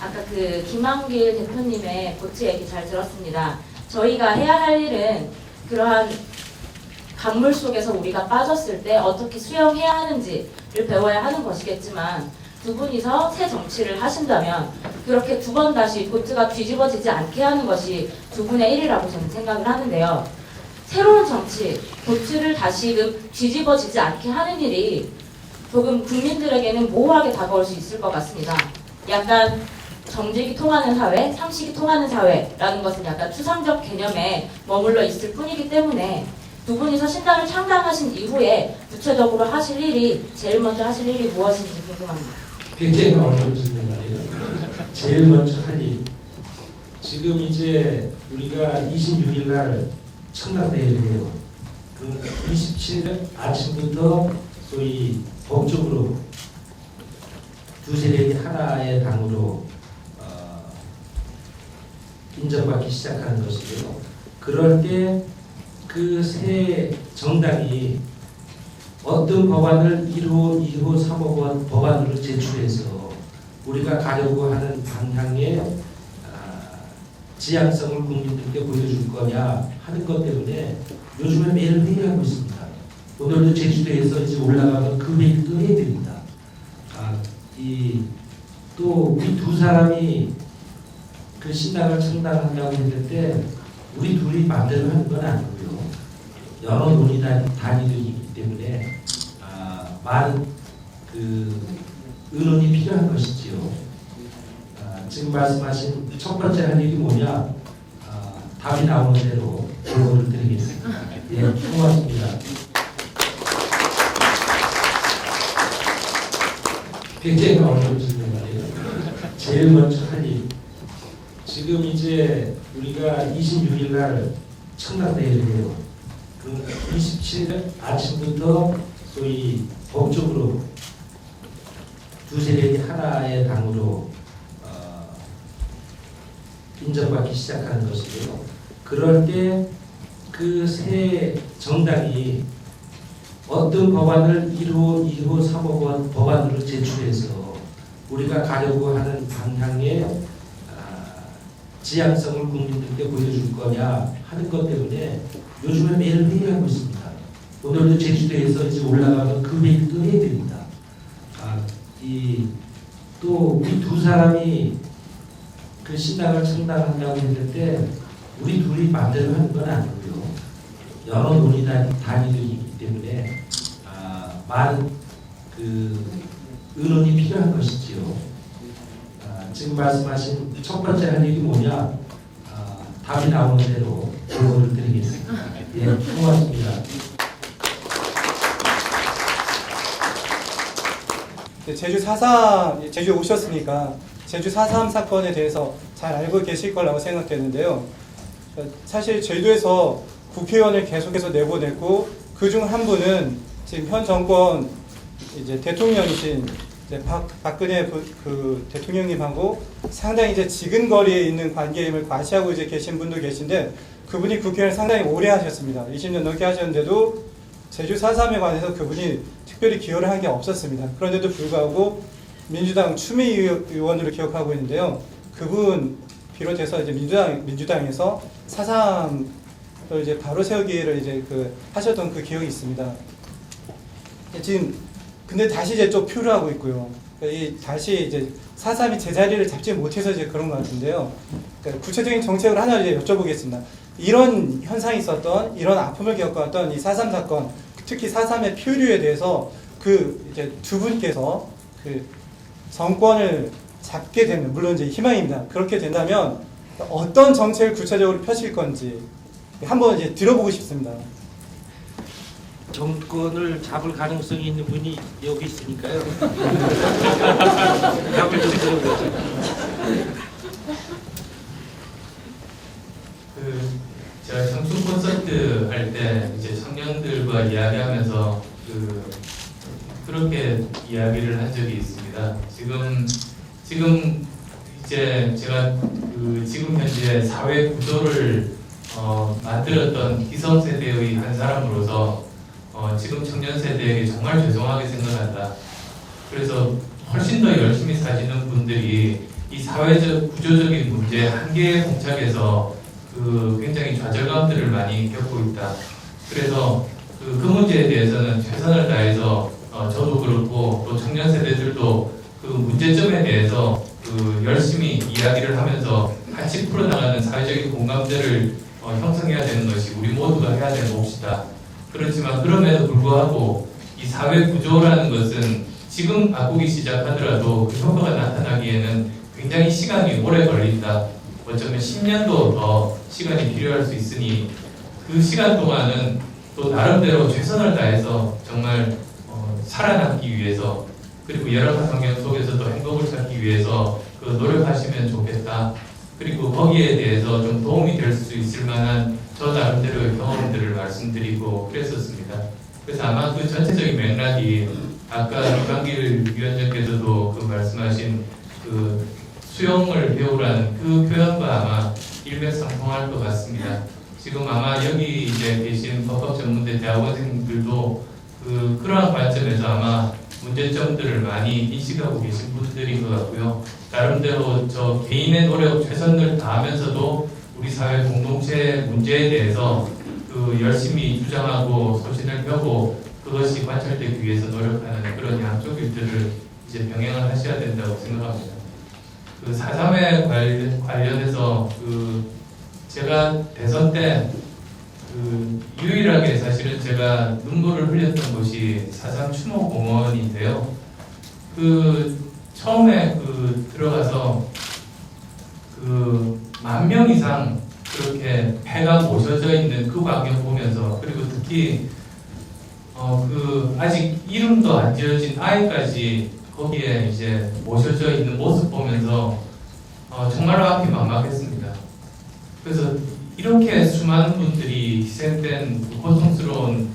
아까 그 김한길 대표님의 고치 얘기 잘 들었습니다. 저희가 해야 할 일은 그러한 강물 속에서 우리가 빠졌을 때 어떻게 수영해야 하는지를 배워야 하는 것이겠지만 두 분이서 새 정치를 하신다면 그렇게 두 번 다시 보트가 뒤집어지지 않게 하는 것이 두 분의 일이라고 저는 생각을 하는데요. 새로운 정치, 보트를 다시금 뒤집어지지 않게 하는 일이 조금 국민들에게는 모호하게 다가올 수 있을 것 같습니다. 약간 정직이 통하는 사회, 상식이 통하는 사회라는 것은 약간 추상적 개념에 머물러 있을 뿐이기 때문에 두 분이서 신당을 창당하신 이후에 구체적으로 하실 일이 제일 먼저 하실 일이 무엇인지 궁금합니다. 굉장히 어려운 질문이에요. 제일 먼저 할 일. 지금 이제 우리가 26일 날 청남대회를 해요. 그 27일 아침부터 소위 법적으로 두 세력이 하나의 당으로 인정받기 시작하는 것이고요. 그럴 때 그 새 정당이 어떤 법안을 1호, 2호, 3호 법안으로 제출해서 우리가 가려고 하는 방향의 지향성을 국민들께 보여줄 거냐 하는 것 때문에 요즘에 매일 회의하고 있습니다. 오늘도 제주도에서 이제 올라가면 그 회의도 해야 됩니다. 또 우리 두 사람이 그 신당을 창당한다고 했을 때 우리 둘이 마음대로 하는 건 아니고요. 여러 논의 단위들이 있기 때문에 많은 그 의논이 필요한 것이지요. 지금 말씀하신 첫 번째 할 일이 뭐냐? 답이 나오는 대로 보고를 드리겠습니다. 예, 고맙습니다. 굉장히 어려운 질문이에요. 제일 먼저 할 일. 지금 이제 우리가 26일 날 청남대회를 해요. 그 27일 아침부터 소위 법적으로 두 세력이 하나의 당으로 인정받기 시작하는 것이고요. 그럴 때 그 새 정당이 어떤 법안을 1호, 2호, 3호 법안으로 제출해서 우리가 가려고 하는 방향의 지향성을 국민들께 보여줄 거냐 하는 것 때문에 요즘에 매일 회의하고 있습니다. 오늘도 제주도에서 이제 올라가면 그 회의도 해야 됩니다. 또 우리 두 사람이 그 신당을 창당한다고 했을 때 우리 둘이 마음대로 하는 건 아니고요. 여러 논의 단위들이 있기 때문에 많은 그 의논이 필요한 것이지요. 지금 말씀하신 첫 번째 할 일이 뭐냐? 답이 나오는 대로 보고를 드리겠습니다. 예, 고맙습니다. 제주 4.3, 제주에 오셨으니까 제주 4.3 사건에 대해서 잘 알고 계실 거라고 생각되는데요. 사실 제주에서 국회의원을 계속해서 내보냈고 그중 한 분은 지금 현 정권 이제 대통령이신 이제 박근혜 그 대통령님하고 상당히 이제 지근거리에 있는 관계임을 과시하고 이제 계신 분도 계신데 그분이 국회의원을 상당히 오래 하셨습니다. 20년 넘게 하셨는데도 제주 4.3에 관해서 그분이 특별히 기여를 한 게 없었습니다. 그런데도 불구하고 민주당 추미애 의원으로 기억하고 있는데요. 그분 비롯해서 이제 민주당에서 4.3을 이제 바로 세우기를 이제 하셨던 그 기억이 있습니다. 지금 근데 다시 이제 좀 표를 하고 있고요. 그러니까 다시 이제 4.3이 제자리를 잡지 못해서 이제 그런 것 같은데요. 그러니까 구체적인 정책을 하나 이제 여쭤보겠습니다. 이런 현상이 있었던, 이런 아픔을 겪었던 이 4.3 사건, 특히 4.3의 표류에 대해서 이제 두 분께서 정권을 잡게 되면, 물론 이제 희망입니다. 그렇게 된다면 어떤 정책을 구체적으로 펴실 건지 한번 이제 들어보고 싶습니다. 정권을 잡을 가능성이 있는 분이 여기 있으니까요. 답을 좀 들어보죠. 제가 청춘 콘서트 할 때 이제 청년들과 이야기하면서 그렇게 이야기를 한 적이 있습니다. 지금 이제 제가 지금 현재 사회 구조를 만들었던 기성세대의 한 사람으로서 지금 청년 세대에게 정말 죄송하게 생각한다. 그래서 훨씬 더 열심히 사시는 분들이 이 사회적 구조적인 문제 한계에 봉착해서 굉장히 좌절감들을 많이 겪고 있다. 그래서 그 문제에 대해서는 최선을 다해서 저도 그렇고 또 청년 세대들도 그 문제점에 대해서 열심히 이야기를 하면서 같이 풀어나가는 사회적인 공감대를 형성해야 되는 것이 우리 모두가 해야 되는 몫이다. 그렇지만 그럼에도 불구하고 이 사회 구조라는 것은 지금 바꾸기 시작하더라도 그 효과가 나타나기에는 굉장히 시간이 오래 걸린다. 어쩌면 10년도 더 시간이 필요할 수 있으니 그 시간 동안은 또 나름대로 최선을 다해서 정말 살아남기 위해서 그리고 열악한 환경 속에서도 행복을 찾기 위해서 노력하시면 좋겠다. 그리고 거기에 대해서 좀 도움이 될 수 있을 만한 저 나름대로의 경험들을 말씀드리고 그랬었습니다. 그래서 아마 그 전체적인 맥락이 아까 김한길 위원장께서도 말씀하신 수영을 배우라는 그 표현과 아마 일맥상통할 것 같습니다. 지금 아마 여기 이제 계신 법학전문대 대학원생들도 그러한 관점에서 아마 문제점들을 많이 인식하고 계신 분들인 것 같고요. 나름대로 저 개인의 노력 최선을 다하면서도 우리 사회 공동체 문제에 대해서 열심히 주장하고 소신을 펴고 그것이 관철되기 위해서 노력하는 그런 양쪽 일들을 이제 병행을 하셔야 된다고 생각합니다. 4.3에 관련해서 제가 대선 때 유일하게 사실은 제가 눈물을 흘렸던 곳이 4.3 추모공원인데요. 처음에 들어가서 10,000명 이상 그렇게 폐가 모셔져 있는 그 광경 보면서 그리고 특히 아직 이름도 안 지어진 아이까지 거기에 이제 모셔져 있는 모습 보면서 정말로 앞이 막막했습니다. 그래서 이렇게 수많은 분들이 희생된 고통스러운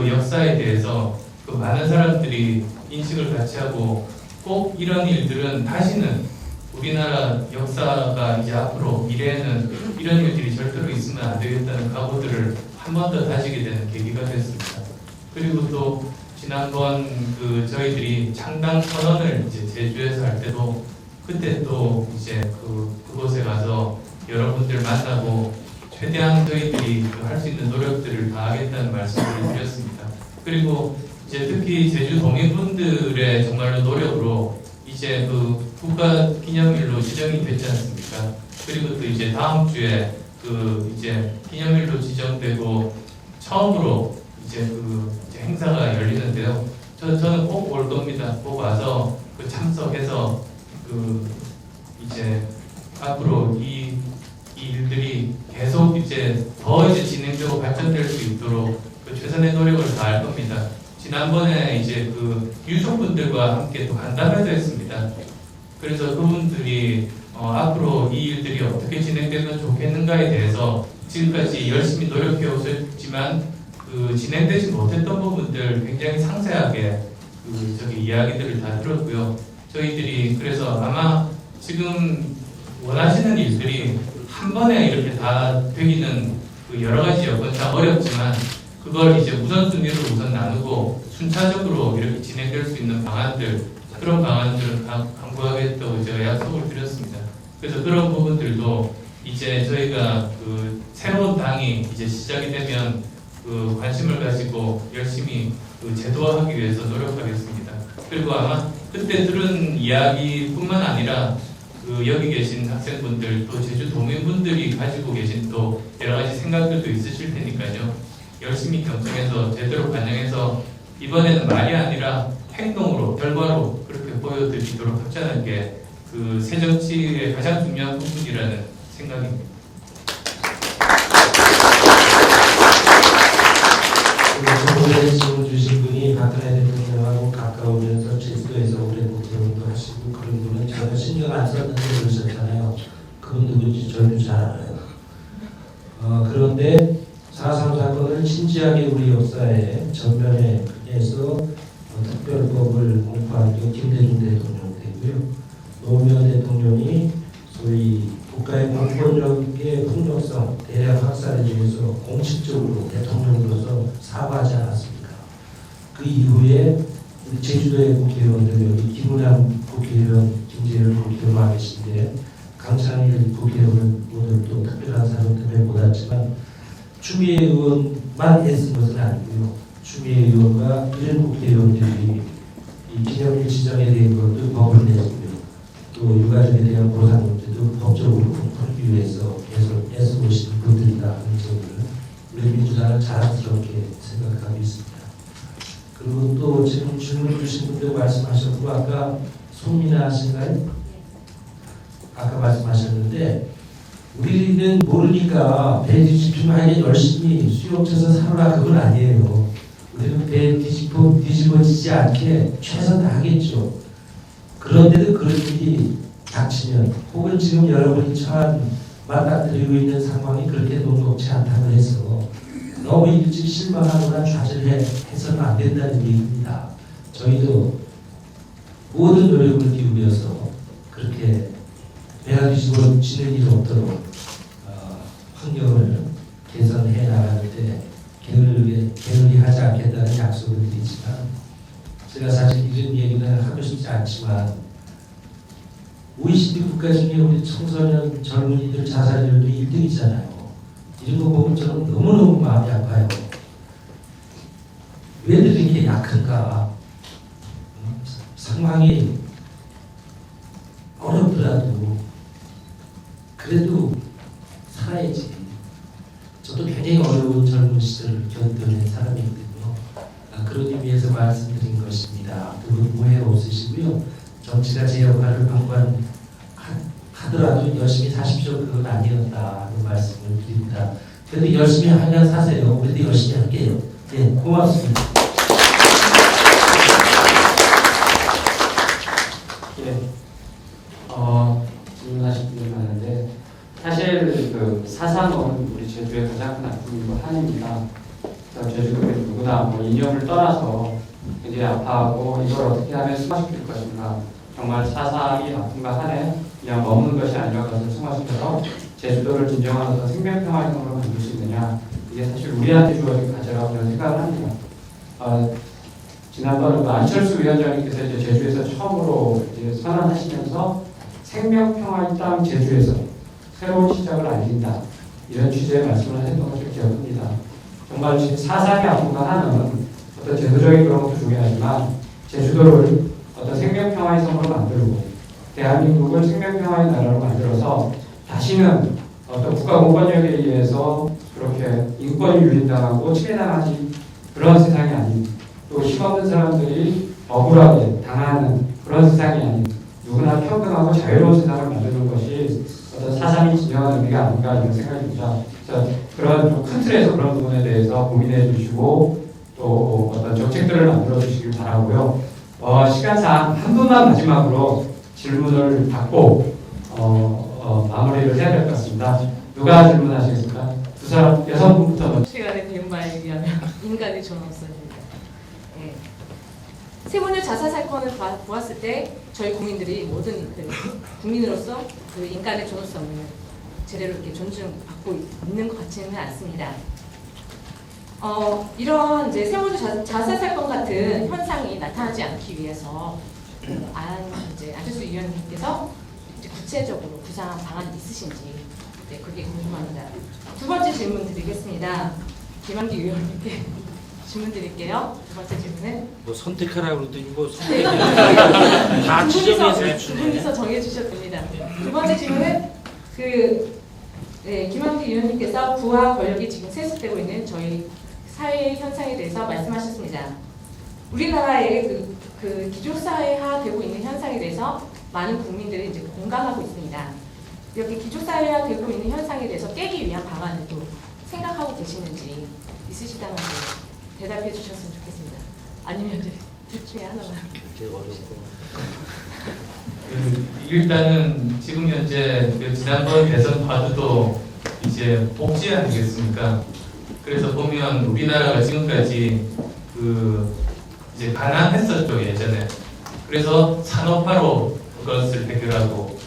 역사에 대해서 많은 사람들이 인식을 같이 하고 꼭 이런 일들은 다시는 우리나라 역사가 이제 앞으로 미래에는 이런 일들이 절대로 있으면 안 되겠다는 각오들을 한 번 더 다지게 되는 계기가 됐습니다. 그리고 또 지난번 저희들이 창당 선언을 이제 제주에서 할 때도 그때 또 이제 그곳에 가서 여러분들 만나고 최대한 저희들이 할 수 있는 노력들을 다하겠다는 말씀을 드렸습니다. 그리고 이제 특히 제주 도민분들의 정말로 노력으로 이제 국가 기념일로 지정이 됐지 않습니까? 그리고 또 이제 다음 주에 이제 기념일로 지정되고 처음으로 이제 이제 행사가 열리는데요. 저는 꼭 올 겁니다. 꼭 와서 참석해서 이제 앞으로 이 일들이 계속 이제 더 이제 진행되고 발전될 수 있도록 최선의 노력을 다할 겁니다. 지난번에 이제 유족분들과 함께 또 간담회도 했습니다. 그래서 그분들이 앞으로 이 일들이 어떻게 진행되면 좋겠는가에 대해서 지금까지 열심히 노력해 오셨지만 진행되지 못했던 부분들 굉장히 상세하게 저기 이야기들을 다 들었고요. 저희들이 그래서 아마 지금 원하시는 일들이 한 번에 이렇게 다 되기는 그 여러 가지 여건상 어렵지만 그걸 이제 우선순위로 우선 나누고 순차적으로 이렇게 진행될 수 있는 방안들, 그런 방안들을 강구하겠다고 제가 약속을 드렸습니다. 그래서 그런 부분들도 이제 저희가 그 새로운 당이 이제 시작이 되면 그 관심을 가지고 열심히 그 제도화하기 위해서 노력하겠습니다. 그리고 아마 그때 들은 이야기뿐만 아니라 그 여기 계신 학생분들 또 제주도민분들이 가지고 계신 또 여러 가지 생각들도 있으실 테니까요. 열심히 경청해서 제대로 반영해서 이번에는 말이 아니라 행동으로, 결과로 그렇게 보여드리도록 하자는 게 그 새정치의 가장 중요한 부분이라는 생각입니다. 오래 질문 주신 분이 박근혜 대통령하고 가까우면서 제주도에서 오래 국회의원도 하시고 그런 분은 제가 신경 안 썼는데 그러셨잖아요. 그분 누군지 저는 잘 알아요. 그런데 4.3 사건을 진지하게 우리 역사의 전면에 해서 특별법을 공포한 게 김대중 대통령 되고요. 노무현 대통령이 소위 국가의 공권력의 폭력성 대략 확산에 대해서 공식적으로 대통령으로서 사과하지 않았습니까? 그 이후에 우리 제주도의 국회의원들 여기 김은남 국회의원, 김재열 국회의원 와 계신데 강창일 국회의원은 오늘 또 특별한 사정 때문에 못 왔지만 추미애 의원만 애쓴 것은 아니고요. 추미애 의원과 이런 국회의원들이 이 기념일 지정에 대한 것도 법을 내고요. 또 유가족에 대한 보상 문제도 법적으로 풀기 위해서 계속 애쓰고 계신 분들이다 하는 점을 우리 민주당은 자랑스럽게 생각하고 있습니다. 그리고 또 지금 질문 주신 분들 말씀하셨고 아까 손민아 씨가요? 아까 말씀하셨는데 우리는 모르니까 배 뒤집히면 열심히 수용쳐서 살아라 그건 아니에요. 우리는 배 뒤집어지지 않게 최선 다하겠죠. 그런데도 그런 일이 닥치면 혹은 지금 여러분이 처한 맞닥뜨리고 있는 상황이 그렇게 녹록지 않다고 해서 너무 일찍 실망하거나 좌절해서는 안 된다는 얘기입니다. 저희도 모든 노력을 기울여서 그렇게 배가 뒤집어지는 일이 없도록 환경을 개선해 나가는데 게을리 하지 않겠다는 약속을 드리지만 제가 사실 이런 얘기는 하고 싶지 않지만 OECD 국가 중에 우리 청소년 젊은이들 자살률도 1등이잖아요. 이런 거 보면 저는 너무너무 마음이 아파요. 왜들 이렇게 약한가? 상황이 어렵더라도 그래도 살아야지. 저도 굉장히 어려운 젊은 시절을 견뎌낸 사람이거든요. 그런 의미에서 말씀드린 것입니다. 두 분 오해 없으시고요. 정치가 제 역할을 하더라도 열심히 사십시오. 그건 아니었다 하는 말씀을 드립니다. 그래도 열심히 하면 사세요. 우리도 열심히 할게요. 네, 고맙습니다. 예, 질문하신 분들이 많은데 사실 그 4.3은 우리 제주의 가장 큰 아픔이고 한입니다. 제주도에 누구나 뭐 이념을 떠나서 굉장히 아파하고 이걸 어떻게 하면 승화시킬 것인가. 정말 4.3이 아픔과 한에 그냥 머무는 것이 아니라 그것을 승화시켜서 제주도를 진정한 어떤 생명평화의 성으로 만들 수 있느냐. 이게 사실 우리한테 주어진 과제라고 저는 생각을 합니다. 지난번 안철수 위원장님께서 이제 제주에서 처음으로 이제 선언하시면서 생명평화의 땅 제주에서 새로운 시작을 알린다. 이런 취지의 말씀을 했던 것을 기억합니다. 정말 4.3의 아픔과 한은 어떤 제도적인 그런 것도 중요하지만 제주도를 어떤 생명평화의 섬으로 만들고 대한민국을 생명평화의 나라로 만들어서 다시는 어떤 국가공권력에 의해서 그렇게 인권이 유린당하고 침해당하지 그런 세상이 아닌 또 힘없는 사람들이 억울하게 당하는 그런 세상이 아닌 누구나 평등하고 자유로운 세상을 만드는 것이 어떤 4.3이 진정한 의미가 아닌가 이런 생각입니다. 그래서 그런 좀 큰 틀에서 그런 부분에 대해서 고민해 주시고 또 어떤 정책들을 만들어 주시길 바라고요. 시간상 한 분만 마지막으로 질문을 받고 마무리를 해야 될 것 같습니다. 누가 질문하시겠습니까? 두 사람, 여성분부터. 시간에 된 바에 의하면 인간이 저는 없어집니다. 예. 세모님 자살 사건을 보았을 때 저희 국민들이 모든 국민으로서 그 인간의 존엄성을 제대로 이렇게 존중받고 있는 것 같지는 않습니다. 이런 이제 세월호 자살 사건 같은 현상이 나타나지 않기 위해서 이제 안철수 위원님께서 이제 구체적으로 구상한 방안이 있으신지 그게 궁금합니다. 두 번째 질문 드리겠습니다. 김한기 의원님께 질문 드릴게요. 두 번째 질문은 뭐 선택하라고 그러더니 뭐 네. 다 지정해서 두 해주네. 분이서 정해주셔도 됩니다. 두 번째 질문은 김한기 의원님께서 부와 권력이 지금 세습되고 있는 저희 사회 현상에 대해서 말씀하셨습니다. 우리나라의 그 기족사회화되고 있는 현상에 대해서 많은 국민들이 이제 공감하고 있습니다. 이렇게 기족사회화되고 있는 현상에 대해서 깨기 위한 방안을 또 생각하고 계시는지 있으시다면 대답해 주셨으면 좋겠습니다. 아니면 이제 둘 중에 하나만. 되게 어렵고. 일단은 지금 현재 그 지난번 대선 과도도 이제 복지 아니겠습니까? 그래서 보면 우리나라가 지금까지 이제 가난했었죠, 예전에. 그래서 산업화로 그것을 해결하고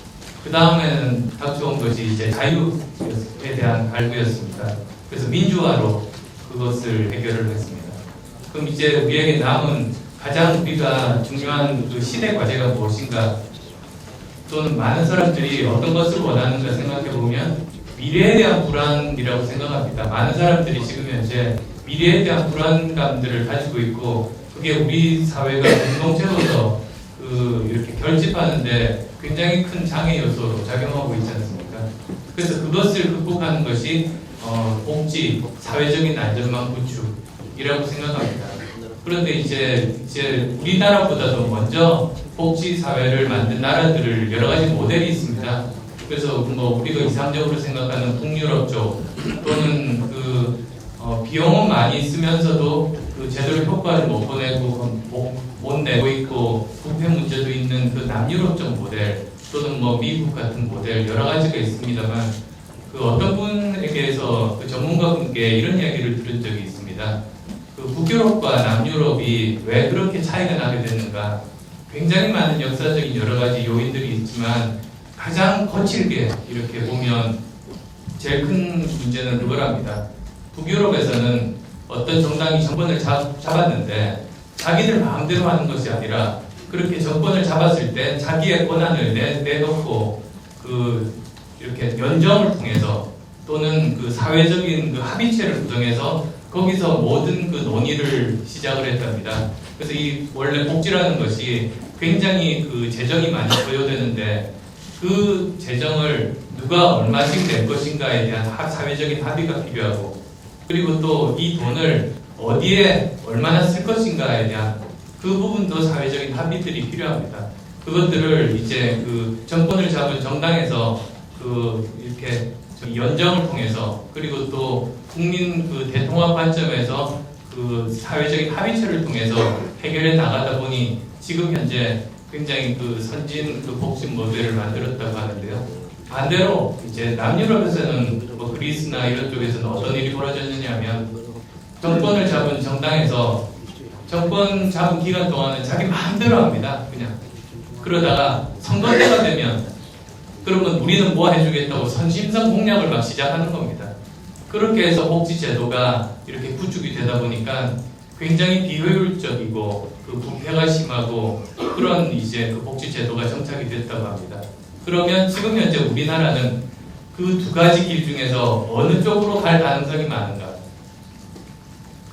그 다음에는 닥쳐온 것이 이제 자유에 대한 갈구였습니다. 그래서 민주화로 그것을 해결을 했습니다. 그럼 이제 우리에게 남은 가장 우리가 중요한 그 시대 과제가 무엇인가? 또는 많은 사람들이 어떤 것을 원하는가 생각해 보면 미래에 대한 불안이라고 생각합니다. 많은 사람들이 지금 현재 미래에 대한 불안감들을 가지고 있고 그게 우리 사회가 공동체로서 이렇게 결집하는데 굉장히 큰 장애 요소로 작용하고 있지 않습니까? 그래서 그것을 극복하는 것이 복지, 사회적인 안전망 구축이라고 생각합니다. 그런데 이제 우리나라보다도 먼저 복지 사회를 만든 나라들을 여러 가지 모델이 있습니다. 그래서 뭐 우리가 이상적으로 생각하는 북유럽 쪽 또는 비용은 많이 쓰면서도 제대로 효과를 못 내고 있고 부패 문제도 있는 그 남유럽 쪽 모델 또는 뭐 미국 같은 모델 여러 가지가 있습니다만 어떤 분에게서 전문가분께 이런 이야기를 들은 적이 있습니다. 북유럽과 남유럽이 왜 그렇게 차이가 나게 됐는가? 굉장히 많은 역사적인 여러 가지 요인들이 있지만 가장 거칠게 이렇게 보면 제일 큰 문제는 그거랍니다. 북유럽에서는 어떤 정당이 정권을 잡았는데 자기들 마음대로 하는 것이 아니라 그렇게 정권을 잡았을 때 자기의 권한을 내놓고 이렇게 연정을 통해서 또는 사회적인 합의체를 구성해서 거기서 모든 논의를 시작을 했답니다. 그래서 이 원래 복지라는 것이 굉장히 재정이 많이 소요되는데 그 재정을 누가 얼마씩 낼 것인가에 대한 사회적인 합의가 필요하고 그리고 또 이 돈을 어디에 얼마나 쓸 것인가에 대한 그 부분도 사회적인 합의들이 필요합니다. 그것들을 이제 정권을 잡은 정당에서 이렇게 연정을 통해서 그리고 또 국민 대통합 관점에서 사회적인 합의체를 통해서 해결해 나가다 보니 지금 현재 굉장히 선진 복지 모델을 만들었다고 하는데요. 반대로 이제 남유럽에서는 그리스나 이런 쪽에서는 어떤 일이 벌어졌느냐면 정권을 잡은 정당에서 정권 잡은 기간 동안은 자기 마음대로 합니다. 그냥 그러다가 선거 때가 되면 그러면 우리는 뭐 해주겠다고 선심성 공약을 막 시작하는 겁니다. 그렇게 해서 복지 제도가 이렇게 구축이 되다 보니까 굉장히 비효율적이고 부패가 심하고 그런 이제 복지 제도가 정착이 됐다고 합니다. 그러면 지금 현재 우리나라는 그 두 가지 길 중에서 어느 쪽으로 갈 가능성이 많은가?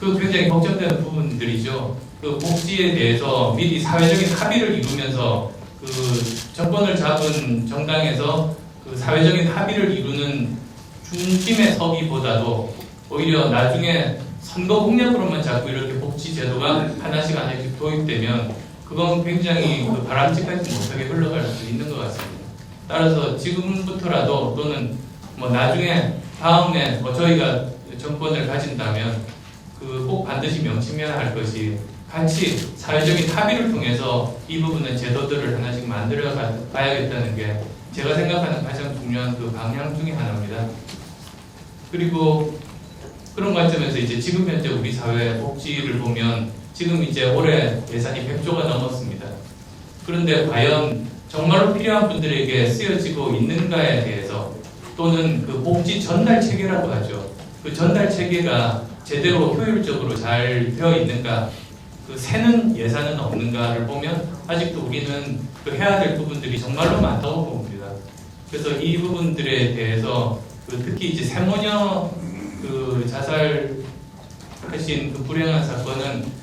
굉장히 걱정되는 부분들이죠. 복지에 대해서 미리 사회적인 합의를 이루면서 정권을 잡은 정당에서 사회적인 합의를 이루는 중심에 서기보다도 오히려 나중에 선거 공약으로만 자꾸 이렇게 복지 제도가 하나씩 도입되면 그건 굉장히 바람직하지 못하게 흘러갈 수 있는 것 같습니다. 따라서 지금부터라도 또는 나중에 다음에 저희가 정권을 가진다면 꼭 반드시 명심해야 할 것이 같이 사회적인 합의를 통해서 이 부분의 제도들을 하나씩 만들어 가야겠다는 게 제가 생각하는 가장 중요한 방향 중에 하나입니다. 그리고 그런 관점에서 이제 지금 현재 우리 사회 복지를 보면 지금 이제 올해 예산이 100조가 넘었습니다. 그런데 과연 정말로 필요한 분들에게 쓰여지고 있는가에 대해서 또는 그 복지 전달 체계라고 하죠. 그 전달 체계가 제대로 효율적으로 잘 되어 있는가, 그 새는 예산은 없는가를 보면 아직도 우리는 그 해야 될 부분들이 정말로 많다고 봅니다. 그래서 이 부분들에 대해서 그 특히 이제 세모녀 그 자살하신 그 불행한 사건은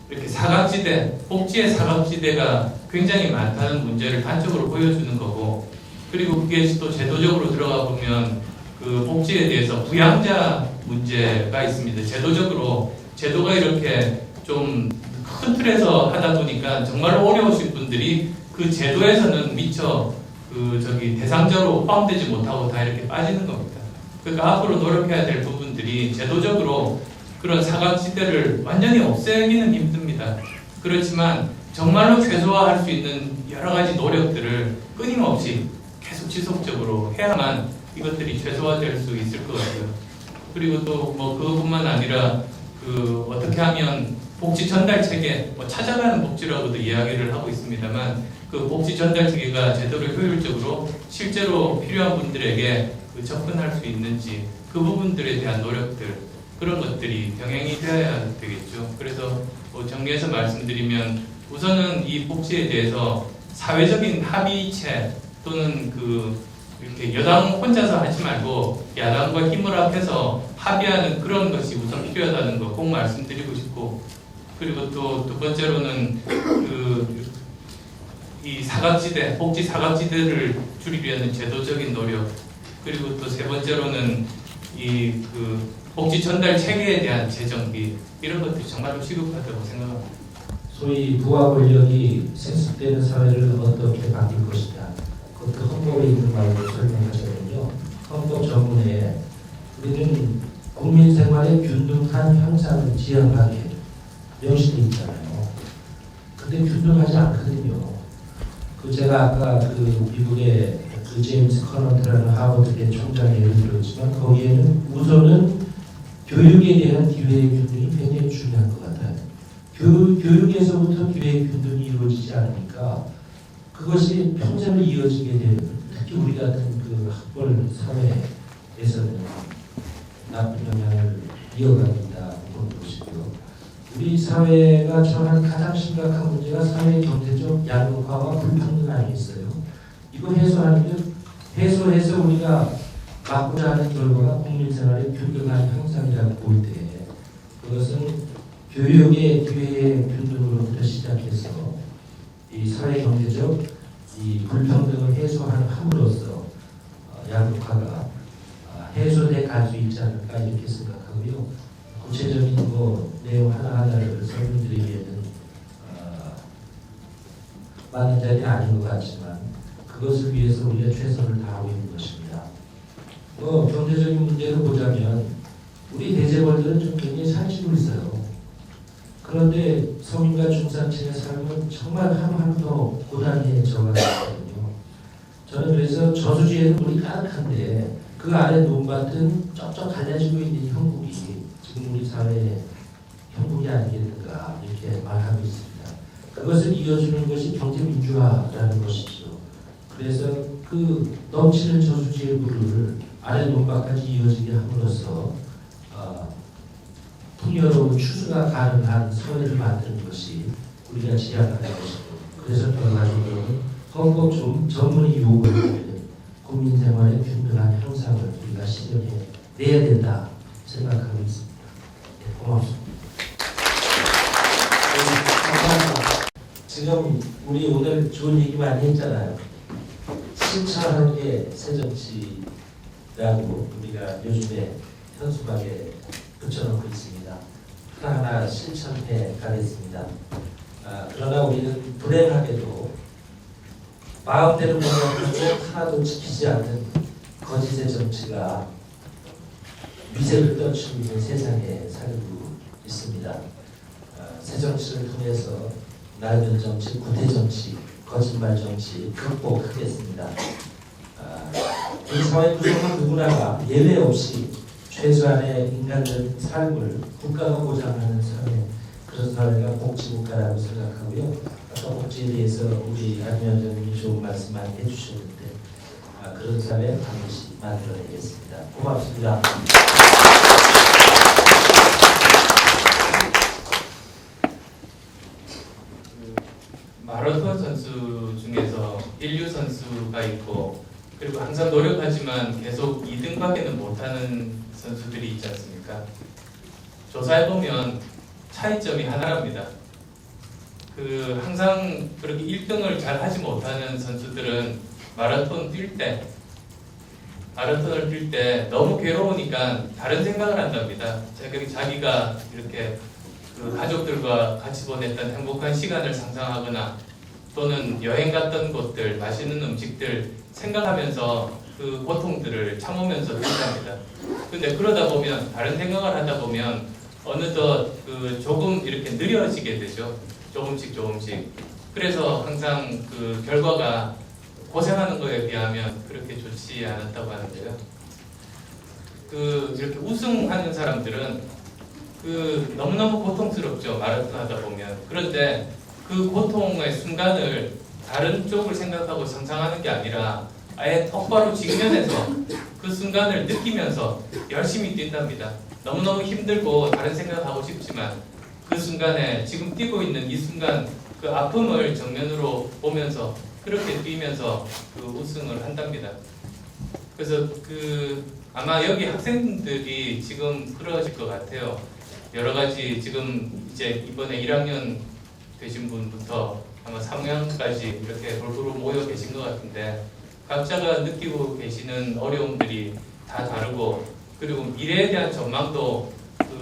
이렇게 사각지대, 복지의 사각지대가 굉장히 많다는 문제를 단적으로 보여주는 거고, 그리고 그게 또 제도적으로 들어가 보면 그 복지에 대해서 부양자 문제가 있습니다. 제도가 이렇게 좀 큰 틀에서 하다 보니까 정말로 어려우신 분들이 그 제도에서는 미처 대상자로 포함되지 못하고 다 이렇게 빠지는 겁니다. 그러니까 앞으로 노력해야 될 부분들이 제도적으로 그런 사각지대를 완전히 없애기는 힘듭니다. 그렇지만 정말로 최소화할 수 있는 여러 가지 노력들을 끊임없이 계속 지속적으로 해야만 이것들이 최소화될 수 있을 것 같아요. 그리고 또 뭐 그것뿐만 아니라 어떻게 하면 복지 전달 체계, 찾아가는 복지라고도 이야기를 하고 있습니다만 그 복지 전달 체계가 제대로 효율적으로 실제로 필요한 분들에게 접근할 수 있는지 그 부분들에 대한 노력들, 그런 것들이 병행이 되어야 되겠죠. 그래서 정리해서 말씀드리면 우선은 이 복지에 대해서 사회적인 합의체 또는 이렇게 여당 혼자서 하지 말고 야당과 힘을 합해서 합의하는 그런 것이 우선 필요하다는 거 꼭 말씀드리고 싶고, 그리고 또 두 번째로는 이 사각지대, 복지 사각지대를 줄이려는 제도적인 노력, 그리고 또 세 번째로는 복지 전달 체계에 대한 재정비, 이런 것들이 정말로 시급하다고 생각합니다. 소위 부와 권력이 세습되는 사회를 어떻게 바뀔 것이냐, 그것도 헌법에 있는 말로 설명하셨군요. 헌법 전문에 우리는 국민 생활의 균등한 형상을 지향하게 명시되어 있잖아요. 근데 균등하지 않거든요. 제가 아까 미국의 제임스 커넌트라는 하버드대 총장의 예를 들었지만 거기에는 우선은 교육에 대한 기회의 균등이 굉장히 중요한 것 같아요. 교육에서부터 기회의 균등이 이루어지지 않으니까 그것이 평생을 이어지게 되는, 특히 우리 같은 학벌 사회에서는 나쁜 영향을 이어갑니다. 그런 것이고요. 우리 사회가 처한 가장 심각한 문제가 사회 경제적 양극화와 불평등 아니겠어요? 이거 해소해서 우리가 막고자 하는 결과가 국민생활의 균등한 형상이라고 볼 때, 그것은 교육의 기회의 균등으로부터 시작해서 이 사회 경제적 이 불평등을 해소하는 함으로써 양극화가 해소돼 갈 수 있지 않을까 이렇게 생각하고요. 구체적인 내용 하나하나를 설명드리기에는 많은 자리는 아닌 것 같지만 그것을 위해서 우리가 최선을 다하고 있는 것입니다. 경제적인 문제를 보자면 우리 대재벌들은 좀 굉장히 잘 지고 있어요. 그런데 서민과 중산층의 삶은 정말 하루하루 더 고단해져가고 있거든요. 저는 그래서 저수지에는 물이 가득한데 그 아래 논밭은 쩍쩍 갈라지고 있는 형국이 지금 우리 사회의 형국이 아니겠는가 이렇게 말하고 있습니다. 그것을 이어주는 것이 경제민주화라는 것이죠. 그래서 넘치는 저수지의 물을 아래 논밭까지 이어지게 함으로써 풍요로운 추수가 가능한 사회를 만드는 것이 우리가 지향하는 것이고, 그래서 결과적으로는 헌법 전문이 요구하는 국민생활의 균등한 형상을 우리가 실현해 내야 된다 생각하고 있습니다. 네, 고맙습니다. 지금 우리 오늘 좋은 얘기 많이 했잖아요. 실천하는 게 새정치라고 우리가 요즘에 현수막에 붙여놓고 있습니다. 하나하나 실천해 가겠습니다. 그러나 우리는 불행하게도 마음대로 공약하고 하나도 지키지 않는 거짓의 정치가 위세를 떨치고 있는 세상에 살고 있습니다. 새 정치를 통해서 낡은 정치, 구태 정치, 거짓말 정치 극복하겠습니다. 우리 사회 구성원 누구나가 예외 없이 최소한의 인간적인 삶을 국가가 보장하는 사회, 그런 사회가 복지국가라고 생각하고요. 아까 복지에 대해서 우리 안 위원장님이 좋은 말씀 많이 해주셨는데 그런 사회 반드시 만들어내겠습니다. 고맙습니다. 마라톤 선수 중에서 인류 선수가 있고 그리고 항상 노력하지만 계속 2등밖에는 못하는 선수들이 있지 않습니까? 조사해보면 차이점이 하나랍니다. 항상 그렇게 1등을 잘 하지 못하는 선수들은 마라톤을 뛸 때 너무 괴로우니까 다른 생각을 한답니다. 자기가 이렇게 가족들과 같이 보냈던 행복한 시간을 상상하거나 또는 여행 갔던 곳들, 맛있는 음식들 생각하면서 그 고통들을 참으면서 뛴답니다. 근데 그러다 보면 다른 생각을 하다 보면 어느덧 조금 이렇게 느려지게 되죠. 조금씩. 그래서 항상 결과가 고생하는 거에 비하면 그렇게 좋지 않았다고 하는데요. 이렇게 우승하는 사람들은 너무너무 고통스럽죠. 마라톤 하다 보면. 그런데 그 고통의 순간을 다른 쪽을 생각하고 상상하는 게 아니라 아예 똑바로 직면해서 그 순간을 느끼면서 열심히 뛴답니다. 너무너무 힘들고 다른 생각하고 싶지만 그 순간에 지금 뛰고 있는 이 순간 그 아픔을 정면으로 보면서 그렇게 뛰면서 우승을 한답니다. 그래서 아마 여기 학생들이 지금 그러실 것 같아요. 여러 가지 지금 이제 이번에 1학년 되신 분부터 아마 3학년까지 이렇게 골고루 모여 계신 것 같은데 각자가 느끼고 계시는 어려움들이 다 다르고 그리고 미래에 대한 전망도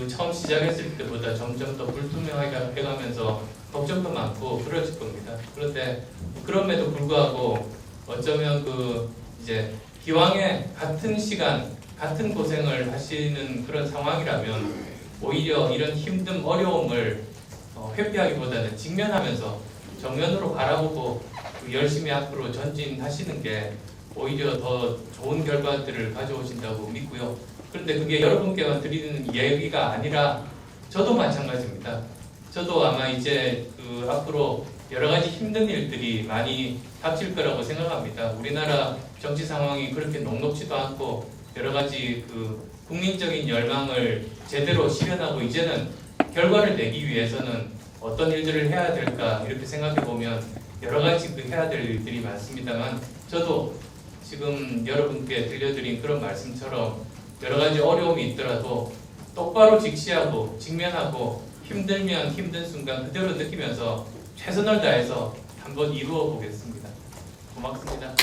처음 시작했을 때보다 점점 더 불투명하게 해가면서 걱정도 많고 그러실 겁니다. 그런데 그럼에도 불구하고 어쩌면 이제 기왕에 같은 시간 같은 고생을 하시는 그런 상황이라면 오히려 이런 힘든 어려움을 회피하기보다는 직면하면서 정면으로 바라보고 열심히 앞으로 전진하시는 게 오히려 더 좋은 결과들을 가져오신다고 믿고요. 그런데 그게 여러분께만 드리는 얘기가 아니라 저도 마찬가지입니다. 저도 아마 이제 앞으로 여러 가지 힘든 일들이 많이 닥칠 거라고 생각합니다. 우리나라 정치 상황이 그렇게 녹록지도 않고 여러 가지 국민적인 열망을 제대로 실현하고 이제는 결과를 내기 위해서는 어떤 일들을 해야 될까 이렇게 생각해 보면 여러 가지 해야 될 일들이 많습니다만 저도 지금 여러분께 들려드린 그런 말씀처럼 여러 가지 어려움이 있더라도 똑바로 직시하고 직면하고 힘들면 힘든 순간 그대로 느끼면서 최선을 다해서 한번 이루어 보겠습니다. 고맙습니다.